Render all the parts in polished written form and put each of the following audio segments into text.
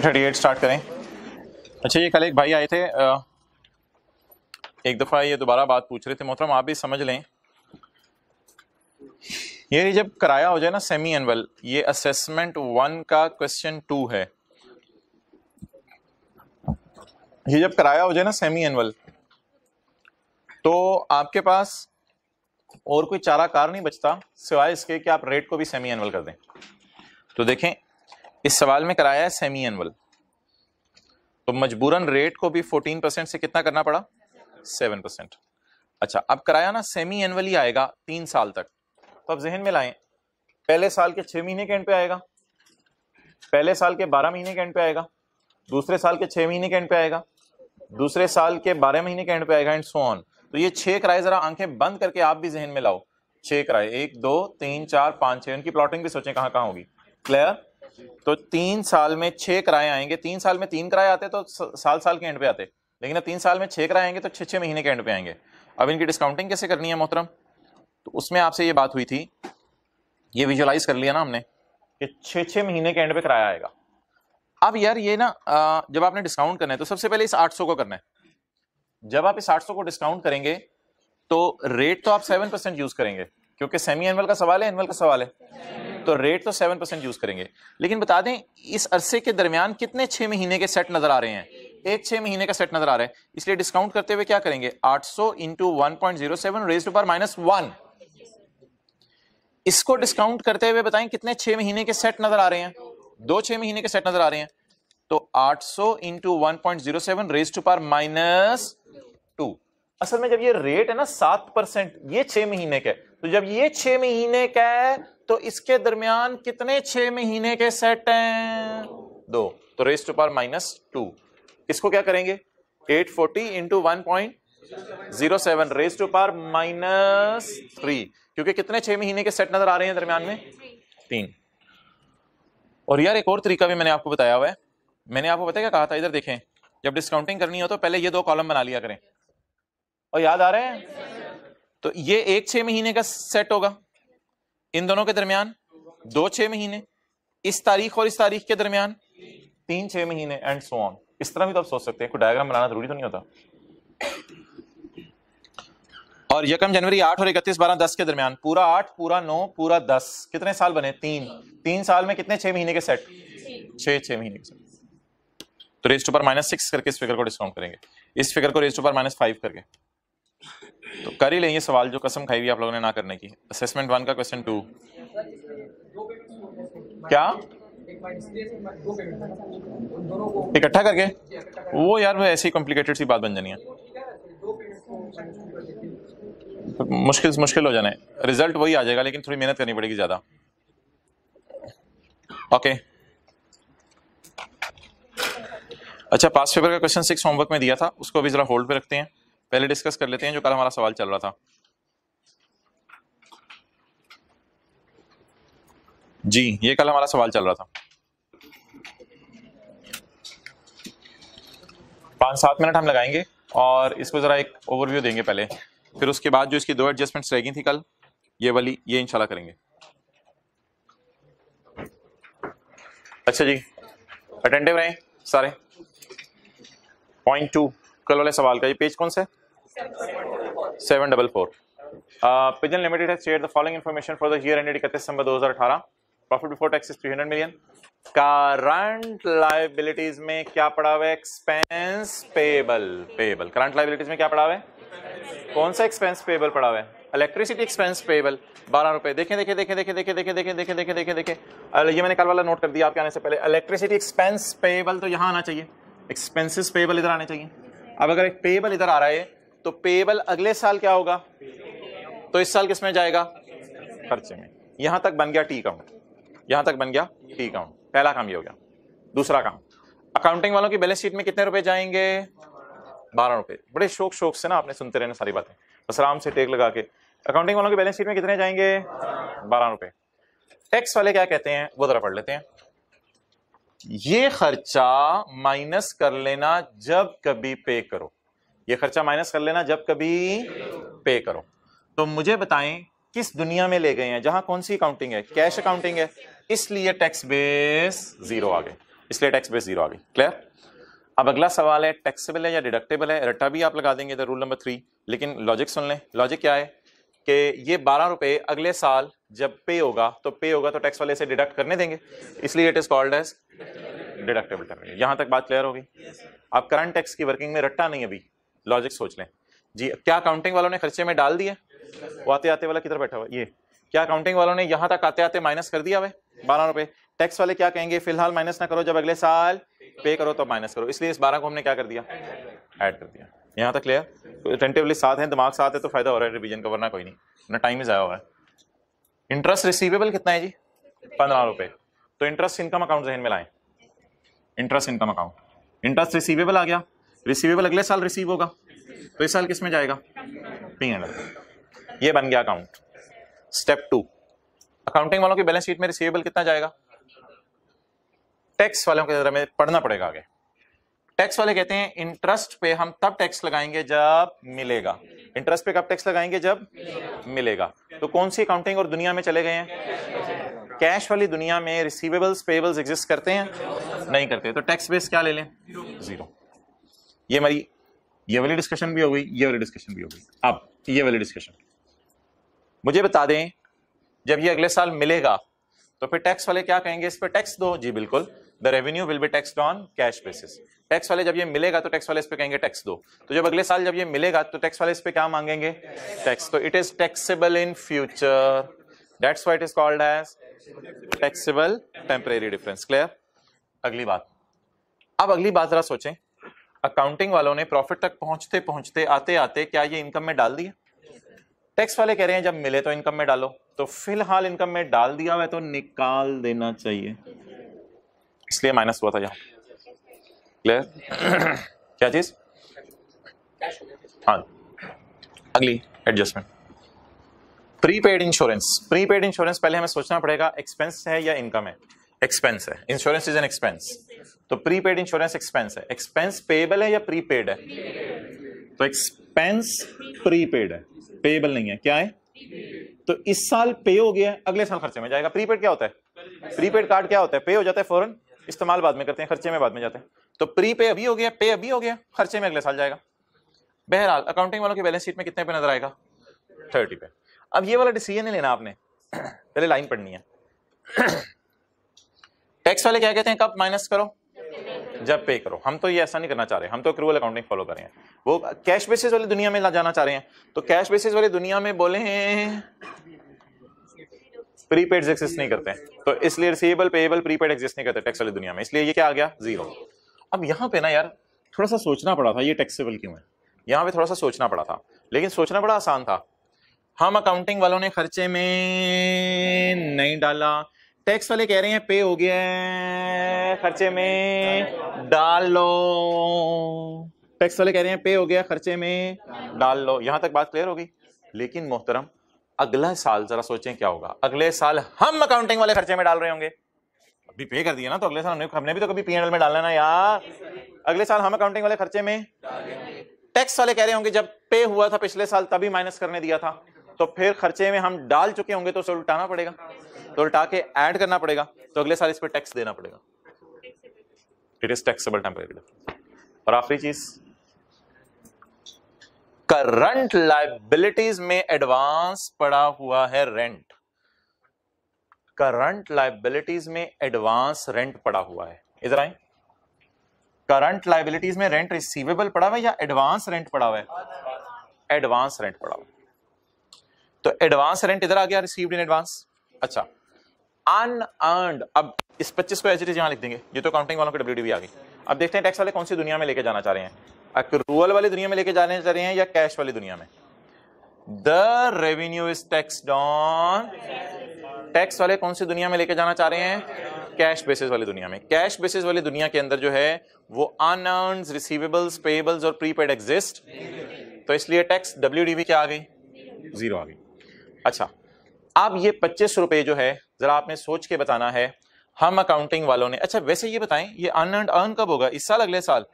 Lecture 38 start करें। अच्छा, ये कल एक भाई आए थे, एक दफ़ा ये दोबारा बात पूछ रहे थे। मोहतरम आप भी समझ लें, ये जब कराया हो जाए ना सेमी एनुअल, ये असेसमेंट 1 का क्वेश्चन 2 है। ये जब कराया हो जाए ना सेमी एनुअल, तो आपके पास और कोई चारा कार नहीं बचता सिवाय इसके कि आप रेट को भी सेमी एनुअल कर दें। तो देखें, इस सवाल में कराया है सेमी एनुअल, तो मजबूरन रेट को भी 14% से कितना करना पड़ा, 7%। अच्छा, अब कराया ना सेमी एनुअल ही आएगा 3 साल तक। तो अब जहन में लाएं, पहले साल के 6 महीने के एंड पे आएगा, पहले साल के 12 महीने के एंड पे आएगा, दूसरे साल के 6 महीने के एंड पे आएगा, दूसरे साल के 12 महीने के एंड पे आएगा, एंड सो ऑन। तो ये 6 कराए जरा आंखें बंद करके आप भी जहन में लाओ। 6 कराए, 1 2 3 4 5 6, इनकी प्लॉटिंग भी सोचें कहां कहां होगी। क्लियर? तो 3 साल में 6 कराए आएंगे। 3 साल में 3 कराए आते तो साल साल के एंड पे आते, लेकिन अब 3 साल में 6 कराए आएंगे तो 6 महीने के एंड पे आएंगे। अब इनकी डिस्काउंटिंग कैसे करनी है मोहतरम? तो उसमें आपसे ये बात हुई थी, ये विजुअलाइज कर लिया ना हमने कि 6 महीने के एंड पे कराया आएगा। अब यार ये ना जब आपने डिस्काउंट करना है तो सबसे पहले इस 800 को करना है। जब आप इस 800 को डिस्काउंट करेंगे तो रेट तो आप 7% यूज करेंगे, क्योंकि सेमी एनुअल का सवाल है, एनुअल का सवाल है, तो रेट तो 7% यूज करेंगे। लेकिन बता दें, इस अरसे के दरमियान कितने 6 महीने के सेट नजर आ रहे हैं? एक 6 महीने का सेट नजर आ रहा है, इसलिए डिस्काउंट करते हुए क्या करेंगे, 800 इंटू 1.07 रेज़्ड टू पावर -1। इसको डिस्काउंट करते हुए बताएं कितने 6 महीने के सेट नजर आ रहे हैं? 2 6 महीने के सेट नजर आ रहे हैं। तो 800 इंटू 1.07 रेज़्ड टू पावर -2। असल में जब ये रेट है ना 7%, ये 6 महीने का है, तो जब ये 6 महीने का है तो इसके दरमियान कितने 6 महीने के सेट हैं? 2। तो रेज़्ड टू पावर -2। इसको क्या करेंगे, 840 इंटू 1.07 रेज़्ड टू पावर -3, क्योंकि कितने 6 महीने के सेट नजर आ रहे हैं दरमियान में? 3। और यार एक और तरीका भी मैंने आपको बताया हुआ है। मैंने आपको बताया क्या कहा था, इधर देखें, जब डिस्काउंटिंग करनी हो तो पहले ये 2 कॉलम बना लिया करें, और याद आ रहे हैं? तो ये एक 6 महीने का सेट होगा, इन दोनों के दरमियान 2 6 महीने, इस तारीख और इस तारीख के दरमियान 3 6 महीने, एंड सो ऑन। इस तरह भी तो आप सोच सकते हैं, कोई डायग्राम बनाना जरूरी तो नहीं होता। और 1 जनवरी 8 और 31/12/10 के दरमियान पूरा 8 पूरा 9 पूरा 10, कितने साल बने? 3 साल में कितने 6 महीने के सेट? 6 महीने के सेट। तो रेज़्ड टू पावर -6 करके इस फिगर को डिस्काउंट करेंगे, इस फिगर को रेज़्ड टू पावर -5 करके। तो कर ही लें ये सवाल जो कसम खाई हुई आप लोगों ने ना करने की। असेसमेंट 1 का क्वेश्चन 2 क्या इकट्ठा करके, वो यार वो ऐसी कॉम्प्लिकेटेड सी बात बन जानी है, मुश्किल हो जाना है। रिजल्ट वही आ जाएगा, लेकिन थोड़ी मेहनत करनी पड़ेगी ज्यादा। ओके, अच्छा, पास्ट पेपर का क्वेश्चन 6 होमवर्क में दिया था, उसको भी जरा होल्ड पे रखते हैं, पहले डिस्कस कर लेते हैं जो कल हमारा सवाल चल रहा था। जी, ये कल हमारा सवाल चल रहा था। 5-7 मिनट हम लगाएंगे और इसको जरा एक ओवरव्यू देंगे पहले, फिर उसके बाद जो इसकी 2 एडजस्टमेंट्स रह गई थी कल, ये वाली, ये इंशाल्लाह करेंगे। अच्छा जी, अटेंटिव रहें सारे। पॉइंट 2 कल वाले सवाल का, ये पेज कौन सा है? 744। Pigeon limited has shared the following information for the year ended 31 December 2018। Profit before tax 300 million. Current liabilities में क्या पड़ा हुआ है? Expense payable. करंट लायबिलिटीज में क्या पड़ा हुआ है? कौन सा एक्सपेंस पेबल पड़ा हुआ है? इलेक्ट्रिसिटी एक्सपेंस पेबल 12 रुपए। देखें, ये मैंने कल वाला नोट कर दिया आपके आने से पहले। इलेक्ट्रिसिटी एक्सपेंस पेबल तो यहाँ आना चाहिए, एक्सपेंसेस पेबल इधर आने चाहिए। अब अगर एक पेबल इधर आ रहा है तो पेबल अगले साल क्या होगा? तो इस साल किस में जाएगा? खर्चे में। यहां तक बन गया टी काउंट, यहां तक बन गया टी काउंट। पहला काम ये हो गया। दूसरा काम, अकाउंटिंग वालों की बैलेंस शीट में कितने रुपए जाएंगे? 12 रुपए। बड़े शौक से ना आपने सुनते रहना सारी बातें, बस आराम से टेक लगा के। अकाउंटिंग वालों की बैलेंस शीट में कितने जाएंगे? 12 रुपए। टैक्स वाले क्या कहते हैं वो जरा पढ़ लेते हैं। ये खर्चा माइनस कर लेना जब कभी पे करो, ये खर्चा माइनस कर लेना जब कभी पे करो। तो मुझे बताएं किस दुनिया में ले गए हैं जहां कौन सी अकाउंटिंग है? कैश अकाउंटिंग है, इसलिए टैक्स बेस 0 आ गए। इसलिए टैक्स बेस 0 आ गई। क्लियर? अब अगला सवाल है टैक्सेबल है या डिडक्टेबल है। रट्टा भी आप लगा देंगे इधर, रूल नंबर 3, लेकिन लॉजिक सुन लें। लॉजिक क्या है कि ये 12 रुपए अगले साल जब पे होगा तो टैक्स वाले से डिडक्ट करने देंगे, इसलिए it is called as deductible term. यहां तक बात क्लियर होगी? आप करंट टैक्स की वर्किंग में रट्टा नहीं, अभी लॉजिक सोच लें जी। क्या अकाउंटिंग वालों ने खर्चे में डाल दिए? वो आते आते वाला किधर बैठा हुआ ये, क्या अकाउंटिंग वालों ने यहां तक आते आते माइनस कर दिया हुआ 12 रुपए? टैक्स वाले क्या कहेंगे, फिलहाल माइनस ना करो, जब अगले साल पे करो तो माइनस करो, इसलिए इस 12 को हमने क्या कर दिया, ऐड कर दिया। यहां तक क्लियर? अटेंटिवली साथ है, दिमाग साथ है तो फायदा हो रहा है रिवीजन का, वरना कोई नहीं, ना टाइम ही जाया हुआ है। इंटरेस्ट रिसीवेबल कितना है जी? 15 रुपए। तो इंटरेस्ट इनकम अकाउंट जहन में लाएं, interest income account, interest receivable आ गया, रिसीवेबल अगले साल रिसीव होगा, तो इस साल किस में जाएगा, P&L। ये बन गया अकाउंट। स्टेप 2, अकाउंटिंग वालों की बैलेंस शीट में रिसीवेबल कितना जाएगा? टैक्स वालों के जरा में पढ़ना पड़ेगा आगे। टैक्स वाले कहते हैं इंटरेस्ट पे हम तब टैक्स लगाएंगे जब मिलेगा। इंटरेस्ट पे कब टैक्स लगाएंगे? जब मिलेगा। तो कौन सी अकाउंटिंग और दुनिया में चले गए हैं? कैश वाली दुनिया में रिसीवेबल्स पेबल्स एग्जिस्ट करते हैं? नहीं करते। तो टैक्स बेस क्या ले लें? 0। ये हमारी ये वाली डिस्कशन भी हो गई, ये वाली डिस्कशन भी हो गई। अब ये वाली डिस्कशन मुझे बता दें, जब ये अगले साल मिलेगा तो फिर टैक्स वाले क्या कहेंगे, इस पे टैक्स दो। जी बिल्कुल, the revenue will be taxed on cash basis. Tax वाले जब ये मिलेगा तो टैक्स वाले इस पे कहेंगे टैक्स दो। तो जब अगले साल जब ये मिलेगा तो टैक्स वाले इस पे क्या मांगेंगे, टैक्स। तो it is taxable in future, that's why it is called as taxable temporary difference. Clear? अगली बात, अब अगली बात जरा सोचें, अकाउंटिंग वालों ने प्रॉफिट तक पहुंचते पहुंचते आते आते क्या ये इनकम में डाल दिया? टैक्स वाले कह रहे हैं जब मिले तो इनकम में डालो, तो फिलहाल इनकम में डाल दिया हुआ है तो निकाल देना चाहिए, इसलिए माइनस हुआ था यहाँ। क्लियर? क्या चीज? हाँ, अगली adjustment, prepaid insurance. Prepaid insurance पहले हमें सोचना पड़ेगा एक्सपेंस है या इनकम है। एक्सपेंस है, इंश्योरेंस इज एन एक्सपेंस, तो प्रीपेड इंश्योरेंस एक्सपेंस है। एक्सपेंस पेएबल है या प्रीपेड है? तो एक्सपेंस प्रीपेड है, पेएबल नहीं है। क्या है? तो इस साल पे हो गया, अगले साल खर्चे में जाएगा। प्रीपेड क्या होता है? प्रीपेड कार्ड क्या होता है? पे हो जाता है फौरन, इस्तेमाल बाद में करते हैं, खर्चे में बाद में जाते हैं। तो प्री पे अभी हो गया, पे अभी हो गया, खर्चे में अगले साल जाएगा। बहरहाल अकाउंटिंग वालों की बैलेंस शीट में कितने पे नजर आएगा? 30 पे। अब ये वाला डिसीजन नहीं लेना आपने, पहले लाइन पढ़नी है। टैक्स वाले क्या कहते हैं, कब माइनस करो? जब पे करो। हम तो ये ऐसा नहीं करना चाह रहे, हम तो एक्रूअल अकाउंटिंग फॉलो कर रहे हैं। वो कैश बेसिस वाली दुनिया में जाना चाह रहे हैं, तो कैश बेसिस वाली दुनिया में बोले हैं प्रीपेड एग्जिस्ट नहीं करते हैं, तो इसलिए रिसीवेबल पेएबल प्रीपेड एग्जिस्ट नहीं करते टैक्स वाली दुनिया में, इसलिए ये क्या आ गया? 0। अब यहाँ पे ना यार थोड़ा सा सोचना पड़ा था, ये टैक्सेबल क्यों है, यहाँ पे थोड़ा सा सोचना पड़ा था, लेकिन सोचना बड़ा आसान था। हम अकाउंटिंग वालों ने खर्चे में नहीं डाला, टैक्स वाले कह रहे हैं पे हो गया है, खर्चे में डाल लो। टैक्स वाले कह रहे हैं पे हो गया, खर्चे में डाल लो। यहां तक बात क्लियर होगी। लेकिन मोहतरम अगला साल जरा सोचें क्या होगा। अगले साल हम अकाउंटिंग वाले खर्चे में डाल रहे होंगे, अभी पे कर दिया ना, तो अगले साल हमने भी तो कभी P&L में डालना ना यार। अगले साल हम अकाउंटिंग वाले खर्चे में, टैक्स वाले कह रहे होंगे जब पे हुआ था पिछले साल तभी माइनस करने दिया था, तो फिर खर्चे में हम डाल चुके होंगे तो उसे उल्टाना पड़ेगा, तो उल्टा के ऐड करना पड़ेगा, तो अगले साल इस पर टैक्स देना पड़ेगा। It is taxable temporary difference. और आखिरी चीज, करंट लायबिलिटीज में एडवांस पड़ा हुआ है रेंट। करंट लायबिलिटीज में एडवांस रेंट पड़ा हुआ है। इधर आए, करंट लायबिलिटीज में रेंट रिसीवेबल पड़ा हुआ है या एडवांस रेंट पड़ा हुआ है? एडवांस रेंट पड़ा हुआ है। तो एडवांस रेंट इधर आ गया, रिसीव्ड इन एडवांस। अच्छा, अनअर्न्ड, अब इस 25 को एज इट इज यहां लिख देंगे, ये तो अकाउंटिंग वालों की WDV आ गई। अब देखते हैं टैक्स वाले कौन सी दुनिया में लेके जाना चाह रहे हैं, एक्रूअल वाली दुनिया में लेके जाने चाह रहे हैं या कैश वाली दुनिया में? The revenue is taxed on, tax वाले कौन सी दुनिया में लेके जाना चाह रहे हैं? कैश बेसिस वाली दुनिया में। कैश बेसिस वाली दुनिया के अंदर जो है वो अनअर्न्ड, रिसीवेबल्स, पेएबल्स और प्रीपेड एग्जिस्ट, तो इसलिए टैक्स WDV क्या आ गई? 0 आ गई। अच्छा, अब ये 25 रुपए जो है जरा आपने सोच के बताना है हम अकाउंटिंग वालों ने। अच्छा वैसे ये बताएं, ये अनअर्न्ड अर्न कब होगा? इस साल, अगले साल?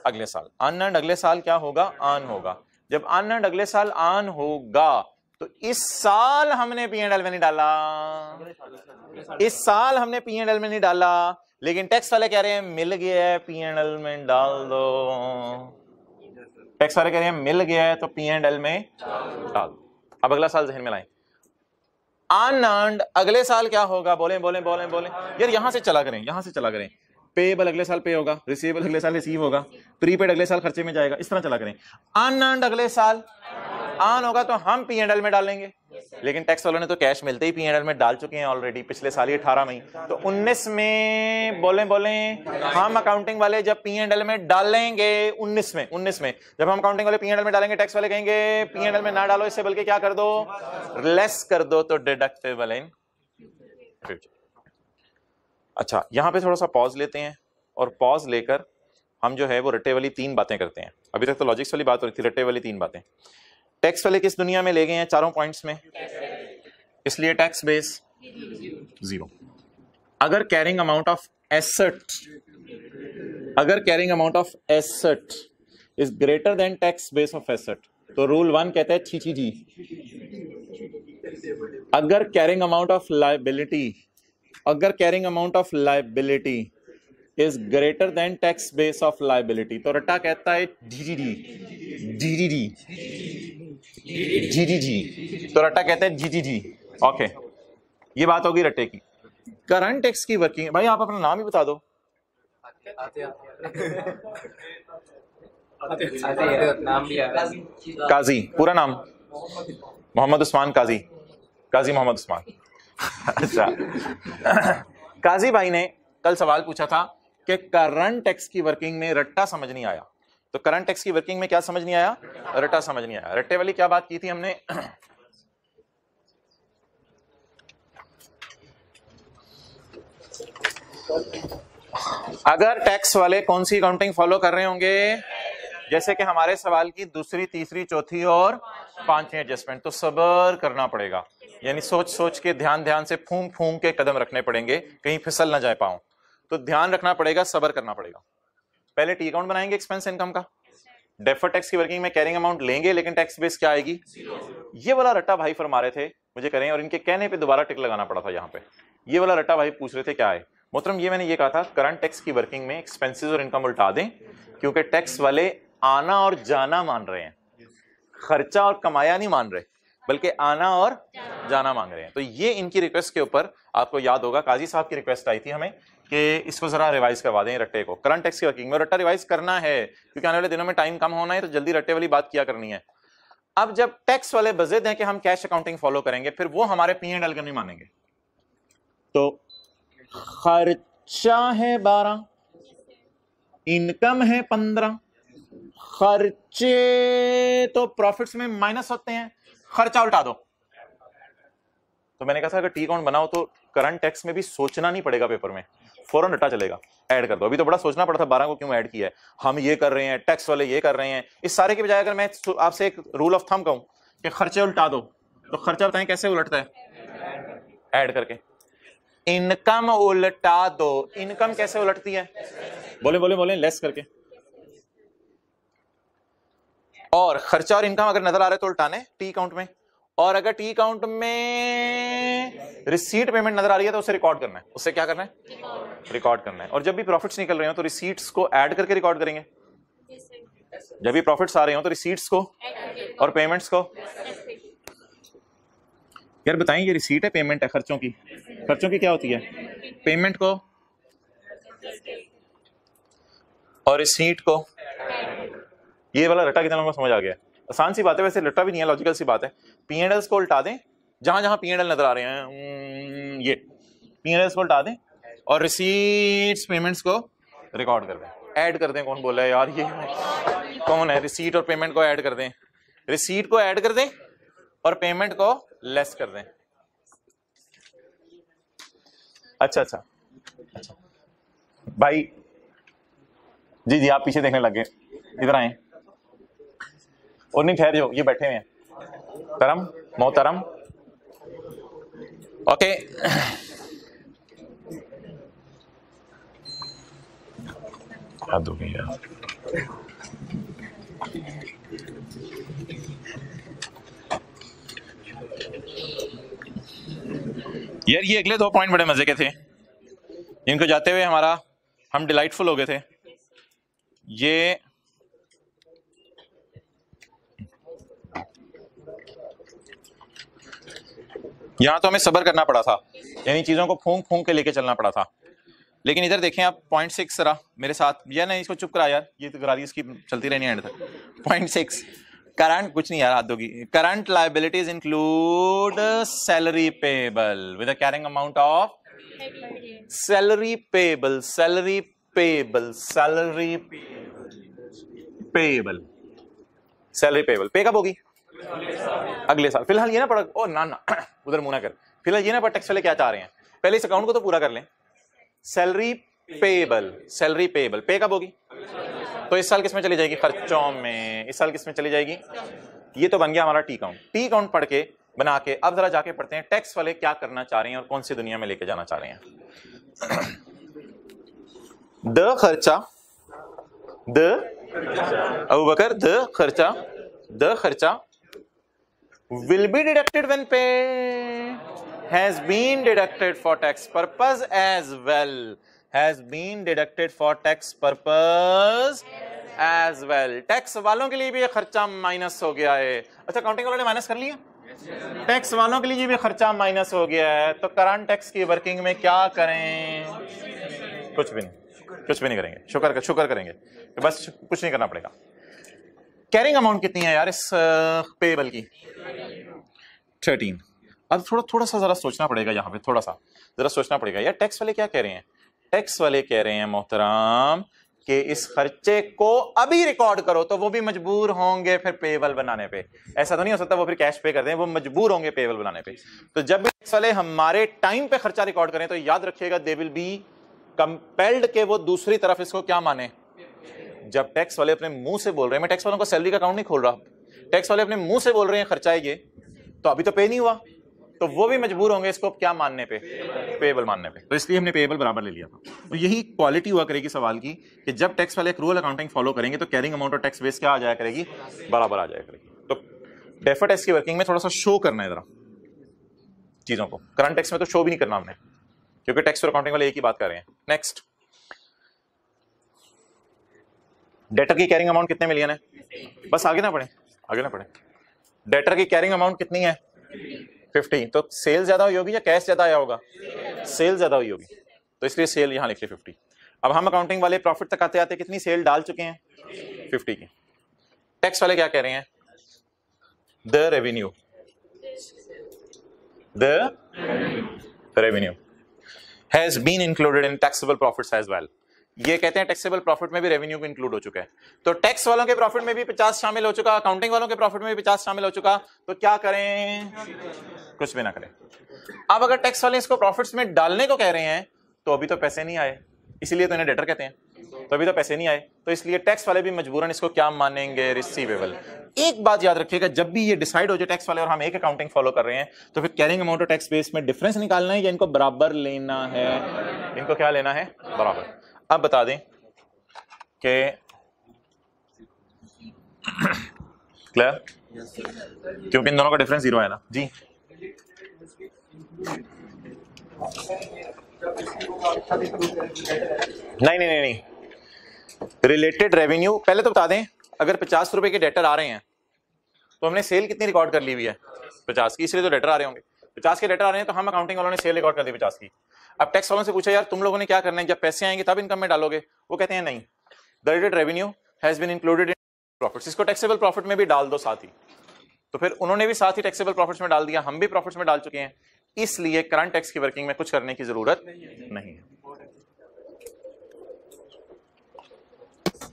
अगले साल। अनअर्न्ड अगले साल क्या होगा? अर्न होगा। जब अनअर्न्ड अगले साल अर्न होगा तो इस साल हमने P&L में नहीं डाला, इस साल हमने P&L में नहीं डाला, लेकिन टैक्स वाले कह रहे हैं मिल गया है P&L में डाल दो। टैक्स वाले कह रहे हैं मिल गया है तो P&L में डाल दो। अब अगला साल जहन में लाएं, अनअर्न्ड अगले साल क्या होगा? बोले बोले बोले बोले यार, यहां से चला करें, यहां से चला करें। पेएबल अगले साल पे होगा, रिसीवेबल अगले साल रिसीव होगा, प्रीपेड अगले साल खर्चे में जाएगा, इस तरह चला करें। अनअर्न्ड अगले साल ऑन होगा तो हम P&L में डालेंगे, लेकिन टैक्स वालों ने तो कैश मिलते ही P&L में डाल चुके हैं ऑलरेडी, पिछले साल ही 18 में। तो 19 में बोले बोले हम अकाउंटिंग वाले जब P&L में डालेंगे, 19 में जब हम अकाउंटिंग वाले P&L में डालेंगे, टैक्स वाले कहेंगे P&L में ना डालो इससे, बल्कि क्या कर दो, लेस कर दो, तो डिडक्टेबल इन फ्यूचर। अच्छा, यहां पे थोड़ा सा पॉज लेते हैं और पॉज लेकर हम जो है वो रट्टे वाली 3 बातें करते हैं। अभी तक तो लॉजिक्स वाली बात हो रही थी, रट्टे वाली 3 बातें। टैक्स वाले किस दुनिया में ले गए हैं? चारों पॉइंट्स में, इसलिए टैक्स बेस 0। अगर कैरिंग अमाउंट ऑफ एसेट, अगर carrying amount of asset is greater than tax base of asset, तो रूल 1 कहता है छी जी। अगर कैरिंग अमाउंट ऑफ लायबिलिटी, अगर carrying amount of liability is greater than tax base of liability, तो रट्टा कहता है जी, तो रट्टा कहता है जी। ओके, ये बात होगी रट्टे की। करंट टैक्स की वर्किंग, भाई आप अपना नाम ही बता दो। काजी, पूरा नाम मोहम्मद उस्मान काजी, काजी मोहम्मद उस्मान। अच्छा, काजी भाई ने कल सवाल पूछा था कि करंट टैक्स की वर्किंग में रट्टा समझ नहीं आया। तो करंट टैक्स की वर्किंग में क्या समझ नहीं आया? रट्टा समझ नहीं आया। रट्टे वाली क्या बात की थी हमने? अगर टैक्स वाले कौन सी अकाउंटिंग फॉलो कर रहे होंगे, जैसे कि हमारे सवाल की दूसरी, तीसरी, चौथी और 5वीं एडजस्टमेंट, तो सब्र करना पड़ेगा, यानी सोच सोच के, ध्यान ध्यान से, फूंक फूंक के कदम रखने पड़ेंगे, कहीं फिसल ना जाए पाऊं। तो ध्यान रखना पड़ेगा, सब्र करना पड़ेगा। पहले टी अकाउंट बनाएंगे एक्सपेंस इनकम का, डेफर्ड टैक्स की वर्किंग में कैरिंग अमाउंट लेंगे, लेकिन टैक्स बेस क्या आएगी? ये वाला रट्टा भाई फरमा रहे थे मुझे करें, और इनके कहने पे दोबारा टिक लगाना पड़ा था यहाँ पे। ये वाला रट्टा भाई पूछ रहे थे क्या है मोहतरम, ये मैंने ये कहा था करंट टैक्स की वर्किंग में एक्सपेंसेस और इनकम उल्टा दें, क्योंकि टैक्स वाले आना और जाना मान रहे हैं, खर्चा और कमाया नहीं मान रहे, बल्कि आना और जाना मांग रहे हैं। तो ये इनकी रिक्वेस्ट के ऊपर आपको याद होगा काजी साहब की रिक्वेस्ट आई थी हमें कि इसको जरा रिवाइज करवा दें रट्टे को, करंट टैक्स की वर्किंग में। रट्टा रिवाइज करना है क्योंकि आने वाले दिनों में टाइम कम होना है, तो जल्दी रट्टे वाली बात किया करनी है। अब जब टैक्स वाले बज़िद हैं कि हम कैश अकाउंटिंग फॉलो करेंगे, फिर वो हमारे P&L का नहीं मानेंगे। तो खर्चा है 12, इनकम है 15, खर्चे तो प्रॉफिट्स में माइनस होते हैं, खर्चा उल्टा दो। तो मैंने कहा था अगर टी अकाउंट बनाओ तो करंट टैक्स में भी सोचना नहीं पड़ेगा, पेपर में फौरन रट्टा चलेगा, ऐड कर दो। अभी तो बड़ा सोचना पड़ा था 12 को क्यों ऐड किया है, हम ये कर रहे हैं, टैक्स वाले ये कर रहे हैं। इस सारे के बजाय अगर मैं आपसे एक रूल ऑफ थंब कहूं कि खर्चे उल्टा दो, तो खर्चा बताएं कैसे उलटता है? ऐड करके। इनकम उल्टा दो, इनकम कैसे उलटती है? बोले बोले बोले, लेस करके। और खर्चा और इनकम अगर नजर आ रहे तो उल्टाने टी अकाउंट में, और अगर टी अकाउंट में रिसीट पेमेंट नजर आ रही है तो उसे रिकॉर्ड करना है। उससे क्या करना है? रिकॉर्ड करना है। और जब भी प्रॉफिट्स निकल रहे हो तो रिसीट्स को ऐड करके रिकॉर्ड करेंगे। जब भी प्रॉफिट्स आ रहे हो तो रिसीट्स को और पेमेंट्स को। यार बताएं, ये रिसीट है, पेमेंट है खर्चों की? खर्चों की क्या होती है? पेमेंट को और रिसीट को। ये वाला रट्टा कितना समझ आ गया? आसान सी बात है, वैसे रट्टा भी नहीं है, लॉजिकल सी बात है। P&Ls को उल्टा दें, जहां जहां P&L नजर आ रहे हैं ये P&Ls को उल्टा दें, और रिसीट्स पेमेंट्स को रिकॉर्ड कर दें, ऐड कर दें। कौन बोला है यार, ये कौन है? रिसीट और पेमेंट को ऐड कर दें, रिसीट को ऐड कर दें और पेमेंट को लेस कर दें। अच्छा अच्छा अच्छा भाई जी जी, आप पीछे देखने लग गए, इधर आए। और नहीं, ठहर जाओ, ये बैठे हुए हैं। तरम मोहतरम, ओके। हद हो गई यार। यार ये अगले 2 पॉइंट बड़े मजे के थे, इनको जाते हुए हम डिलाइटफुल हो गए थे। ये यहां तो हमें सब्र करना पड़ा था, यानी चीजों को फूंक फूंक के लेके चलना पड़ा था। लेकिन इधर देखें आप, 0.6 जरा मेरे साथ, या नहीं इसको चुप करा यार, ये तो गरारी इसकी चलती रहनी है एंड तक। 0.6 करंट, कुछ नहीं यार, हाथ दोगी। Current liabilities include salary payable with a carrying amount of salary payable, salary payable, salary payable, salary payable. पे कब होगी? अगले साल। फिलहाल ये ना पढ़, ओ ना ना उधर मुंह ना कर। फिलहाल ये ना पढ़ टैक्स वाले क्या चाह रहे हैं, पहले इस अकाउंट को तो पूरा कर लें। सैलरी पेबल, सैलरी पेबल, पे कब होगी? तो इस साल किसमें चली जाएगी? खर्चों में। इस साल किसमें चली जाएगी? ये तो बन गया हमारा टी काउंट। टी काउंट पढ़ के बना के अब जरा जाके पढ़ते हैं टैक्स वाले क्या करना चाह रहे हैं और कौन सी दुनिया में लेके जाना चाह रहे हैं। द खर्चा, द अबू बकर, द खर्चा will be deducted when pay has been deducted for tax purpose as well, has been deducted for tax purpose as well। Tax वालों के लिए भी ये खर्चा माइनस हो गया है। अच्छा, काउंटिंग वालों ने माइनस कर लिया, टैक्स वालों के लिए भी खर्चा माइनस हो गया है। तो करंट टैक्स की वर्किंग में क्या करें? कुछ भी नहीं करेंगे, शुक्र करेंगे, बस कुछ नहीं करना पड़ेगा। कैरिंग अमाउंट कितनी है यार इस पेबल की? 13। अब थोड़ा सा जरा सोचना पड़ेगा, यहाँ पे थोड़ा सा जरा सोचना पड़ेगा यार, टैक्स वाले क्या कह रहे हैं? टैक्स वाले कह रहे हैं मोहतरम कि इस खर्चे को अभी रिकॉर्ड करो, तो वो भी मजबूर होंगे फिर पेबल बनाने पे। ऐसा तो नहीं हो सकता वो फिर कैश पे कर दें, वो मजबूर होंगे पेबल बनाने पे। तो जब भी टैक्स वाले हमारे टाइम पे खर्चा रिकॉर्ड करें तो याद रखिएगा दे विल बी कंपेल्ड के वो दूसरी तरफ इसको क्या माने। जब टैक्स वाले अपने मुंह से बोल रहे हैं, मैं टैक्स वालों का सैलरी का अकाउंट नहीं खोल रहा, टैक्स वाले अपने मुंह से बोल रहे हैं खर्चा है ये, तो अभी तो पे नहीं हुआ, तो वो भी मजबूर होंगे इसको क्या मानने पे? पेबल मानने पे। तो इसलिए हमने पेबल बराबर ले लिया था। तो यही क्वालिटी हुआ करेगी सवाल की कि जब टैक्स वाले एक्रूअल अकाउंटिंग फॉलो करेंगे तो कैरिंग अमाउंट और टैक्स बेस क्या आ जाया करेगी? बराबर आ जाया करेगी। तो डेफर्ड टैक्स की वर्किंग में थोड़ा सा शो करना है जरा चीजों को, करंट टैक्स में तो शो भी नहीं करना हमने, क्योंकि टैक्स और अकाउंटिंग वाले एक ही बात कर रहे हैं। नेक्स्ट, डेटर की कैरिंग अमाउंट कितने मिलियन है? बस आगे ना पढ़े। डेटर की कैरिंग अमाउंट कितनी है? 50। तो सेल ज्यादा हुई होगी या कैश ज्यादा आया होगा? सेल ज्यादा हुई होगी, तो इसलिए सेल यहां लिख ले 50। अब हम अकाउंटिंग वाले प्रॉफिट तक आते आते कितनी सेल डाल चुके हैं? 50 की। टैक्स वाले क्या कह रहे हैं? The revenue has been included in taxable profits as well. ये कहते हैं टैक्सेबल प्रॉफिट में भी रेवेन्यू को इंक्लूड हो चुका है। तो टैक्स वालों के प्रॉफिट में भी 50 शामिल हो चुका, अकाउंटिंग वालों के प्रॉफिट में भी 50 शामिल हो चुका। तो क्या करें? कुछ भी ना करें। अब अगर टैक्स वाले इसको प्रॉफिट्स में डालने को कह रहे हैं तो अभी तो पैसे नहीं आए, इसीलिए तो इन्हें डेटर कहते हैं। तो अभी तो पैसे नहीं आए, तो इसलिए टैक्स वाले भी मजबूरन इसको क्या मानेंगे? रिसीवेबल। एक बात याद रखिएगा, जब भी ये डिसाइड हो जाए टैक्स वाले और हम एक अकाउंटिंग फॉलो कर रहे हैं तो फिर कैरिंग अमाउंट और टैक्स बेस में डिफरेंस निकालना है या इनको बराबर लेना है? इनको क्या लेना है? बराबर। अब बता दें कि क्लियर, क्योंकि इन दोनों का डिफरेंस 0 है ना जी। नहीं, रिलेटेड रेवेन्यू पहले तो बता दें। अगर 50 रुपए के डेटर आ रहे हैं तो हमने सेल कितनी रिकॉर्ड कर ली हुई है? 50 की, इसलिए तो डेटर आ रहे होंगे। 50 के डेटर आ रहे हैं तो हम अकाउंटिंग वालों ने सेल रिकॉर्ड कर दी 50 की। अब टैक्स वालों से पूछा यार तुम लोगों ने क्या करना है, जब पैसे आएंगे तब इनकम में डालोगे? वो कहते हैं नहीं, the related revenue has been included in profits. इसको टैक्सेबल प्रॉफिट में भी डाल दो साथ ही। तो फिर उन्होंने भी साथ ही टैक्सेबल प्रॉफिट्स में डाल दिया, हम भी प्रॉफिट्स में डाल चुके हैं, इसलिए करंट टैक्स की वर्किंग में कुछ करने की जरूरत नहीं है।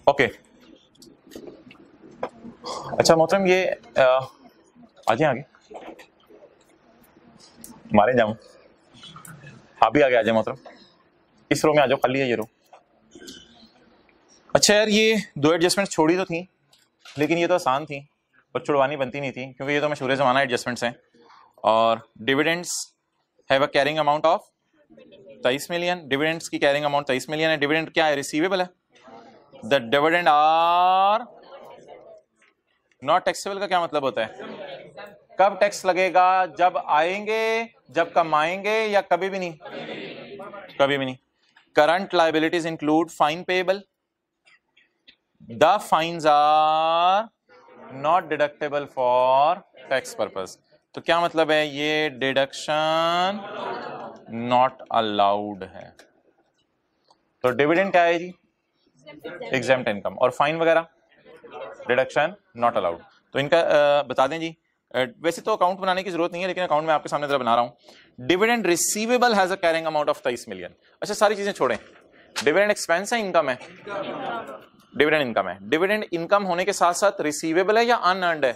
ओके अच्छा मोहतरम, ये आ जाए आगे, मारे जाऊं, आप भी आगे आ जाए मोहतरम, इस रो में आ जाओ, खाली है ये रो। अच्छा यार, ये 2 एडजस्टमेंट छोड़ी तो थी, लेकिन ये तो आसान थी और छुड़वानी बनती नहीं थी, क्योंकि ये तो मशहूर ज़माना एडजस्टमेंट्स हैं। और dividends have a carrying amount of 23 million. Dividends की कैरिंग अमाउंट 23 मिलियन है। डिविडेंड क्या है? रिसीवेबल है। The dividend are not taxable का क्या मतलब होता है? कब टैक्स लगेगा? जब आएंगे, जब कमाएंगे, या कभी भी नहीं? कभी भी नहीं। Current liabilities include fine payable, the fines are not deductible for tax purpose. तो क्या मतलब है? ये डिडक्शन नॉट अलाउड है। तो डिविडेंड क्या है जी? Exempt income. और फाइन वगैरह डिडक्शन नॉट अलाउड। तो इनका बता दें जी। वैसे तो अकाउंट बनाने की जरूरत नहीं है, लेकिन अकाउंट में आपके सामने जरा बना रहा हूं। Dividend receivable has a carrying amount of 23 million. अच्छा, सारी चीजें छोड़ें, डिविडेंड एक्सपेंस है, इनकम है? डिविडेंड इनकम है। डिविडेंड इनकम होने के साथ साथ रिसीवेबल है या अनअर्न्ड है?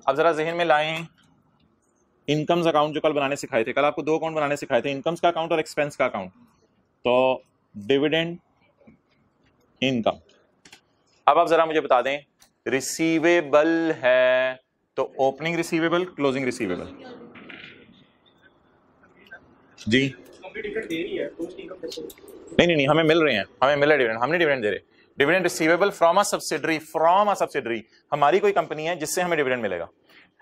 अब जरा जहन में लाएं, इनकम्स अकाउंट जो कल बनाने सिखाए थे, कल आपको दो अकाउंट बनाने सिखाए थे, इनकम्स का अकाउंट और एक्सपेंस का अकाउंट। तो डिविडेंड इनकम। अब आप जरा मुझे बता दें, रिसीवेबल है तो ओपनिंग रिसीवेबल, क्लोजिंग रिसीवेबल जी? नहीं, हमें मिल रहे हैं, हमें मिला डिविडेंड, हमने डिविडेंड दे रहे। Dividend receivable from a subsidiary, from a subsidiary, हमारी कोई कंपनी है जिससे हमें डिविडेंड मिलेगा,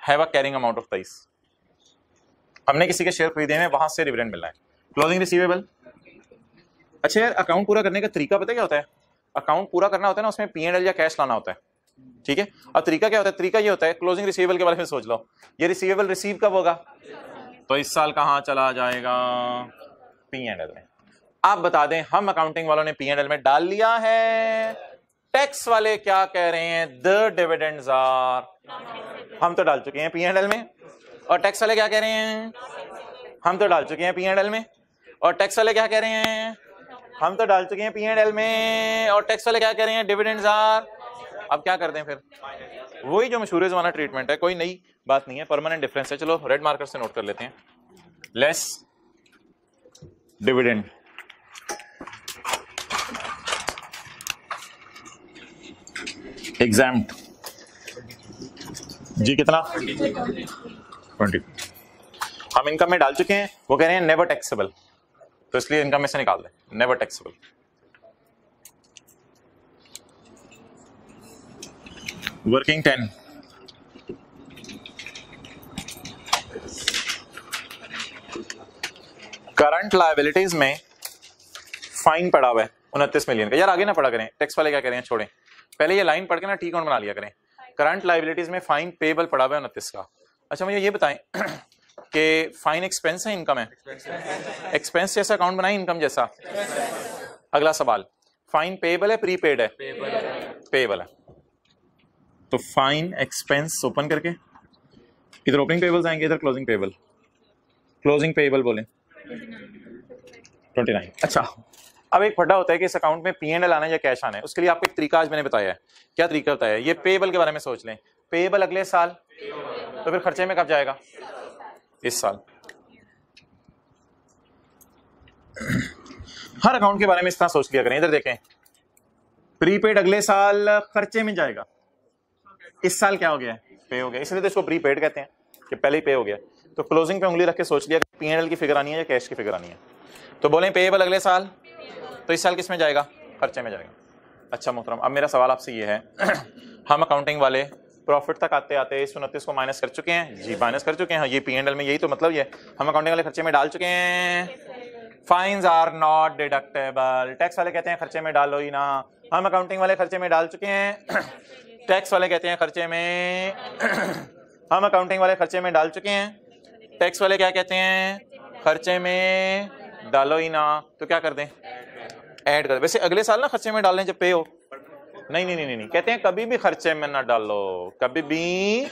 have a carrying amount of 23, हमने किसी के शेयर खरीदे हैं, वहां से डिविडेंड मिलना है। Closing receivable. अच्छा यार, अकाउंट पूरा करने का तरीका पता क्या होता है? अकाउंट पूरा करना होता है ना, उसमें P&L या कैश लाना होता है, ठीक है? अब तरीका क्या होता है? तरीका ये होता है, क्लोजिंग रिसीवेबल के बारे में सोच लो, ये रिसीवेबल रिसीव कब होगा? तो इस साल कहां चला जाएगा? P&L में। आप बता दें, हम अकाउंटिंग वालों ने P&L में डाल लिया है, टैक्स वाले क्या कह रहे हैं? द डिविडेंड्स आर, हम तो डाल चुके हैं P&L में, और टैक्स वाले क्या कह रहे हैं? हम तो डाल चुके हैं P&L में, और टैक्स वाले क्या कह रहे हैं? हम तो डाल चुके हैं P&L में, और टैक्स वाले क्या कह रहे हैं? Dividends are. अब क्या कर दें फिर? वही जो मशहूर जमाना ट्रीटमेंट है, कोई नई बात नहीं है, परमानेंट डिफरेंस है। चलो रेड मार्कर से नोट कर लेते हैं, लेस डिविडेंड एग्जाम्प्ट जी, कितना? 20। हम इनकम में डाल चुके हैं, वो कह रहे हैं नेवर टैक्सेबल, तो इसलिए इनकम में से निकाल दें, never taxable. Working 10, current liabilities में फाइन पड़ा हुआ है 29 मिलियन का। यार आगे ना पढ़ा करें, टैक्स वाले क्या कह रहे हैं छोड़ें, पहले ये लाइन पढ़ के ना टी अकाउंट बना लिया करें। करंट लायबिलिटीज में फाइन पेबल पड़ा हुआ है 29 का। अच्छा मुझे ये बताएं कि फाइन एक्सपेंस है, इनकम है? एक्सपेंस जैसा अकाउंट बनाए, इनकम जैसा? अगला सवाल, फाइन पेबल है, प्रीपेड है? पेबल है। तो फाइन एक्सपेंस ओपन करके, इधर ओपनिंग पेबल्स आएंगे, इधर क्लोजिंग पेबल। क्लोजिंग पेबल बोले 29। अच्छा, अब एक फटा होता है कि इस अकाउंट में P&L आना है या कैश आना है, उसके लिए आपको एक तरीका आज मैंने बताया है। क्या तरीका बताया है? ये पेबल के बारे में सोच लें, पेबल अगले साल, तो फिर खर्चे में कब जाएगा? इस साल। हर अकाउंट के बारे में इस तरह सोच लिया करें। इधर देखें, प्रीपेड अगले साल खर्चे में जाएगा, इस साल क्या हो गया? पे हो गया, इसलिए तो इसको प्रीपेड कहते हैं कि पहले ही पे हो गया। तो क्लोजिंग पे उंगली रख के सोच लिया कि P&L की फिगर आनी है या कैश की फिगर आनी है। तो बोलें पेएबल अगले साल, तो इस साल किस में जाएगा? खर्चे में जाएगा। अच्छा मोहतरम, अब मेरा सवाल आपसे ये है हम अकाउंटिंग वाले प्रॉफिट तक आते आते इस 29 को माइनस कर चुके हैं जी, माइनस कर चुके हैं। ये P&L में, यही तो मतलब ये हम अकाउंटिंग वाले खर्चे में डाल चुके हैं। Fines are not deductible, tax वाले कहते हैं खर्चे में डालो ही ना, हम अकाउंटिंग वाले खर्चे में डाल चुके हैं। टैक्स वाले कहते हैं खर्चे में, हम अकाउंटिंग वाले खर्चे में डाल चुके हैं। टैक्स वाले क्या कहते हैं? खर्चे में डालो ही ना। तो क्या कर दें? ऐड कर। वैसे अगले साल ना खर्चे में डाल लें जब पे हो। नहीं नहीं नहीं नहीं, कहते हैं कभी भी खर्चे में ना डालो, कभी भी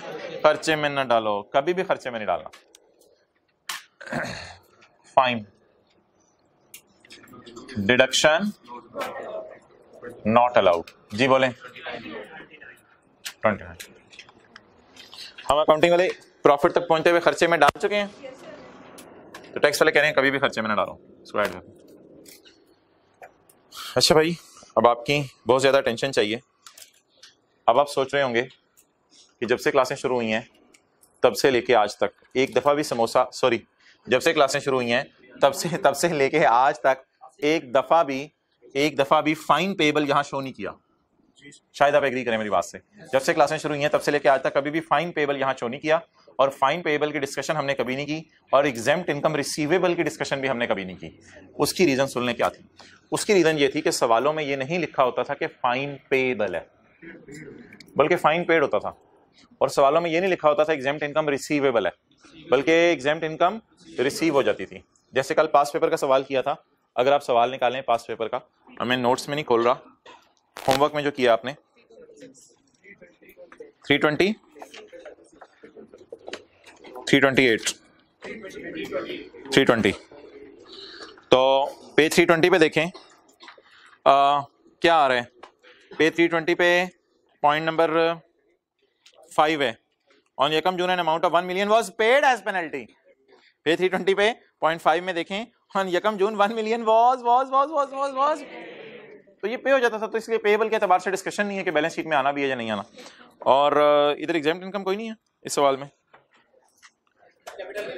खर्चे में ना डालो, कभी भी खर्चे में नहीं डालना। फाइन डिडक्शन नॉट अलाउड जी, बोलें 29। हम अकाउंटिंग वाले प्रॉफिट तक पहुंचते हुए खर्चे में डाल चुके हैं, तो टैक्स वाले कह रहे हैं कभी भी खर्चे में ना डालो, इसको ऐड कर। अच्छा भाई, अब आपकी बहुत ज्यादा टेंशन चाहिए। अब आप सोच रहे होंगे कि जब से क्लासें शुरू हुई हैं तब से लेके आज तक एक दफा भी समोसा, सॉरी, जब से क्लासें शुरू हुई हैं तब से लेके आज तक एक दफा भी फाइन पेबल यहां शो नहीं किया। शायद आप एग्री करें मेरी बात से। जब से क्लासें शुरू हुई हैं तब से लेके आज तक कभी भी फाइन पेबल यहां शो नहीं किया। और फाइन पेएबल की डिस्कशन हमने कभी नहीं की, और एग्जेम्प्ट इनकम रिसीवेबल की डिस्कशन भी हमने कभी नहीं की। उसकी रीजन सुनने क्या थी? उसकी रीजन ये थी कि सवालों में ये नहीं लिखा होता था कि फाइन पेएबल है, बल्कि फाइन पेड होता था, और सवालों में ये नहीं लिखा होता था एग्जेम्प्ट इनकम रिसीवेबल है, बल्कि एग्जेम्प्ट इनकम रिसीव हो जाती थी। जैसे कल पास पेपर का सवाल किया था, अगर आप सवाल निकालें पास पेपर का, मैं नोट्स में नहीं खोल रहा, होमवर्क में जो किया आपने 320 328 320, तो पेज 320 पे देखें क्या आ रहा है। पेज 320 पे पॉइंट नंबर 5 है, ऑन यकम June an amount of 1 million was paid as penalty. Page 320 पे पॉइंट 5 में देखें, ऑन यकम जून 1 मिलियन वाज, तो ये पे हो जाता था, तो इसलिए पेएबल के एतबार से डिस्कशन नहीं है कि बैलेंस शीट में आना भी है या नहीं आना। और इधर एग्जेम्प्ट इनकम कोई नहीं है इस सवाल में।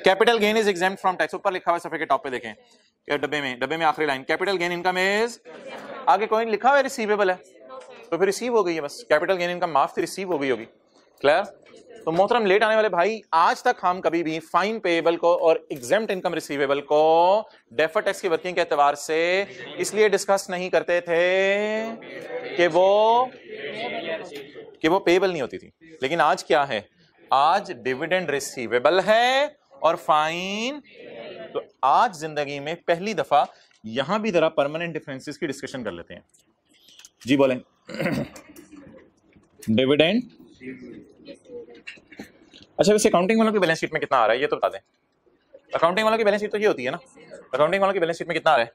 Capital gain is exempt from tax, ऊपर लिखा हुआ सफे के टॉप पे देखें, डब्बे में आखिरी line, capital gain income is, आगे कोई लिखा हुआ है रिसीवेबल है, तो फिर रिसीव हो गई है बस, कैपिटल गेन इनकम माफ थी, रिसीव हो गई होगी। क्लियर? तो मोहतरम लेट आने वाले भाई, आज तक हम कभी भी फाइन पेएबल को और एग्जेम्प्ट इनकम रिसीवेबल को डेफर्ड टैक्स की वर्किंग के एतबार से इसलिए डिस्कस नहीं करते थे कि वो पेएबल नहीं होती थी। लेकिन आज क्या है? आज डिविडेंड रिसीवेबल है और फाइन, तो आज जिंदगी में पहली दफा यहां भी जरा परमानेंट डिफरेंसेस की डिस्कशन कर लेते हैं। जी बोलें। डिविडेंड, अच्छा वैसे अकाउंटिंग वालों की बैलेंस शीट में कितना आ रहा है ये तो बता दें। अकाउंटिंग वालों की बैलेंस शीट तो ये होती है ना, अकाउंटिंग वालों की बैलेंस शीट में कितना आ रहा है,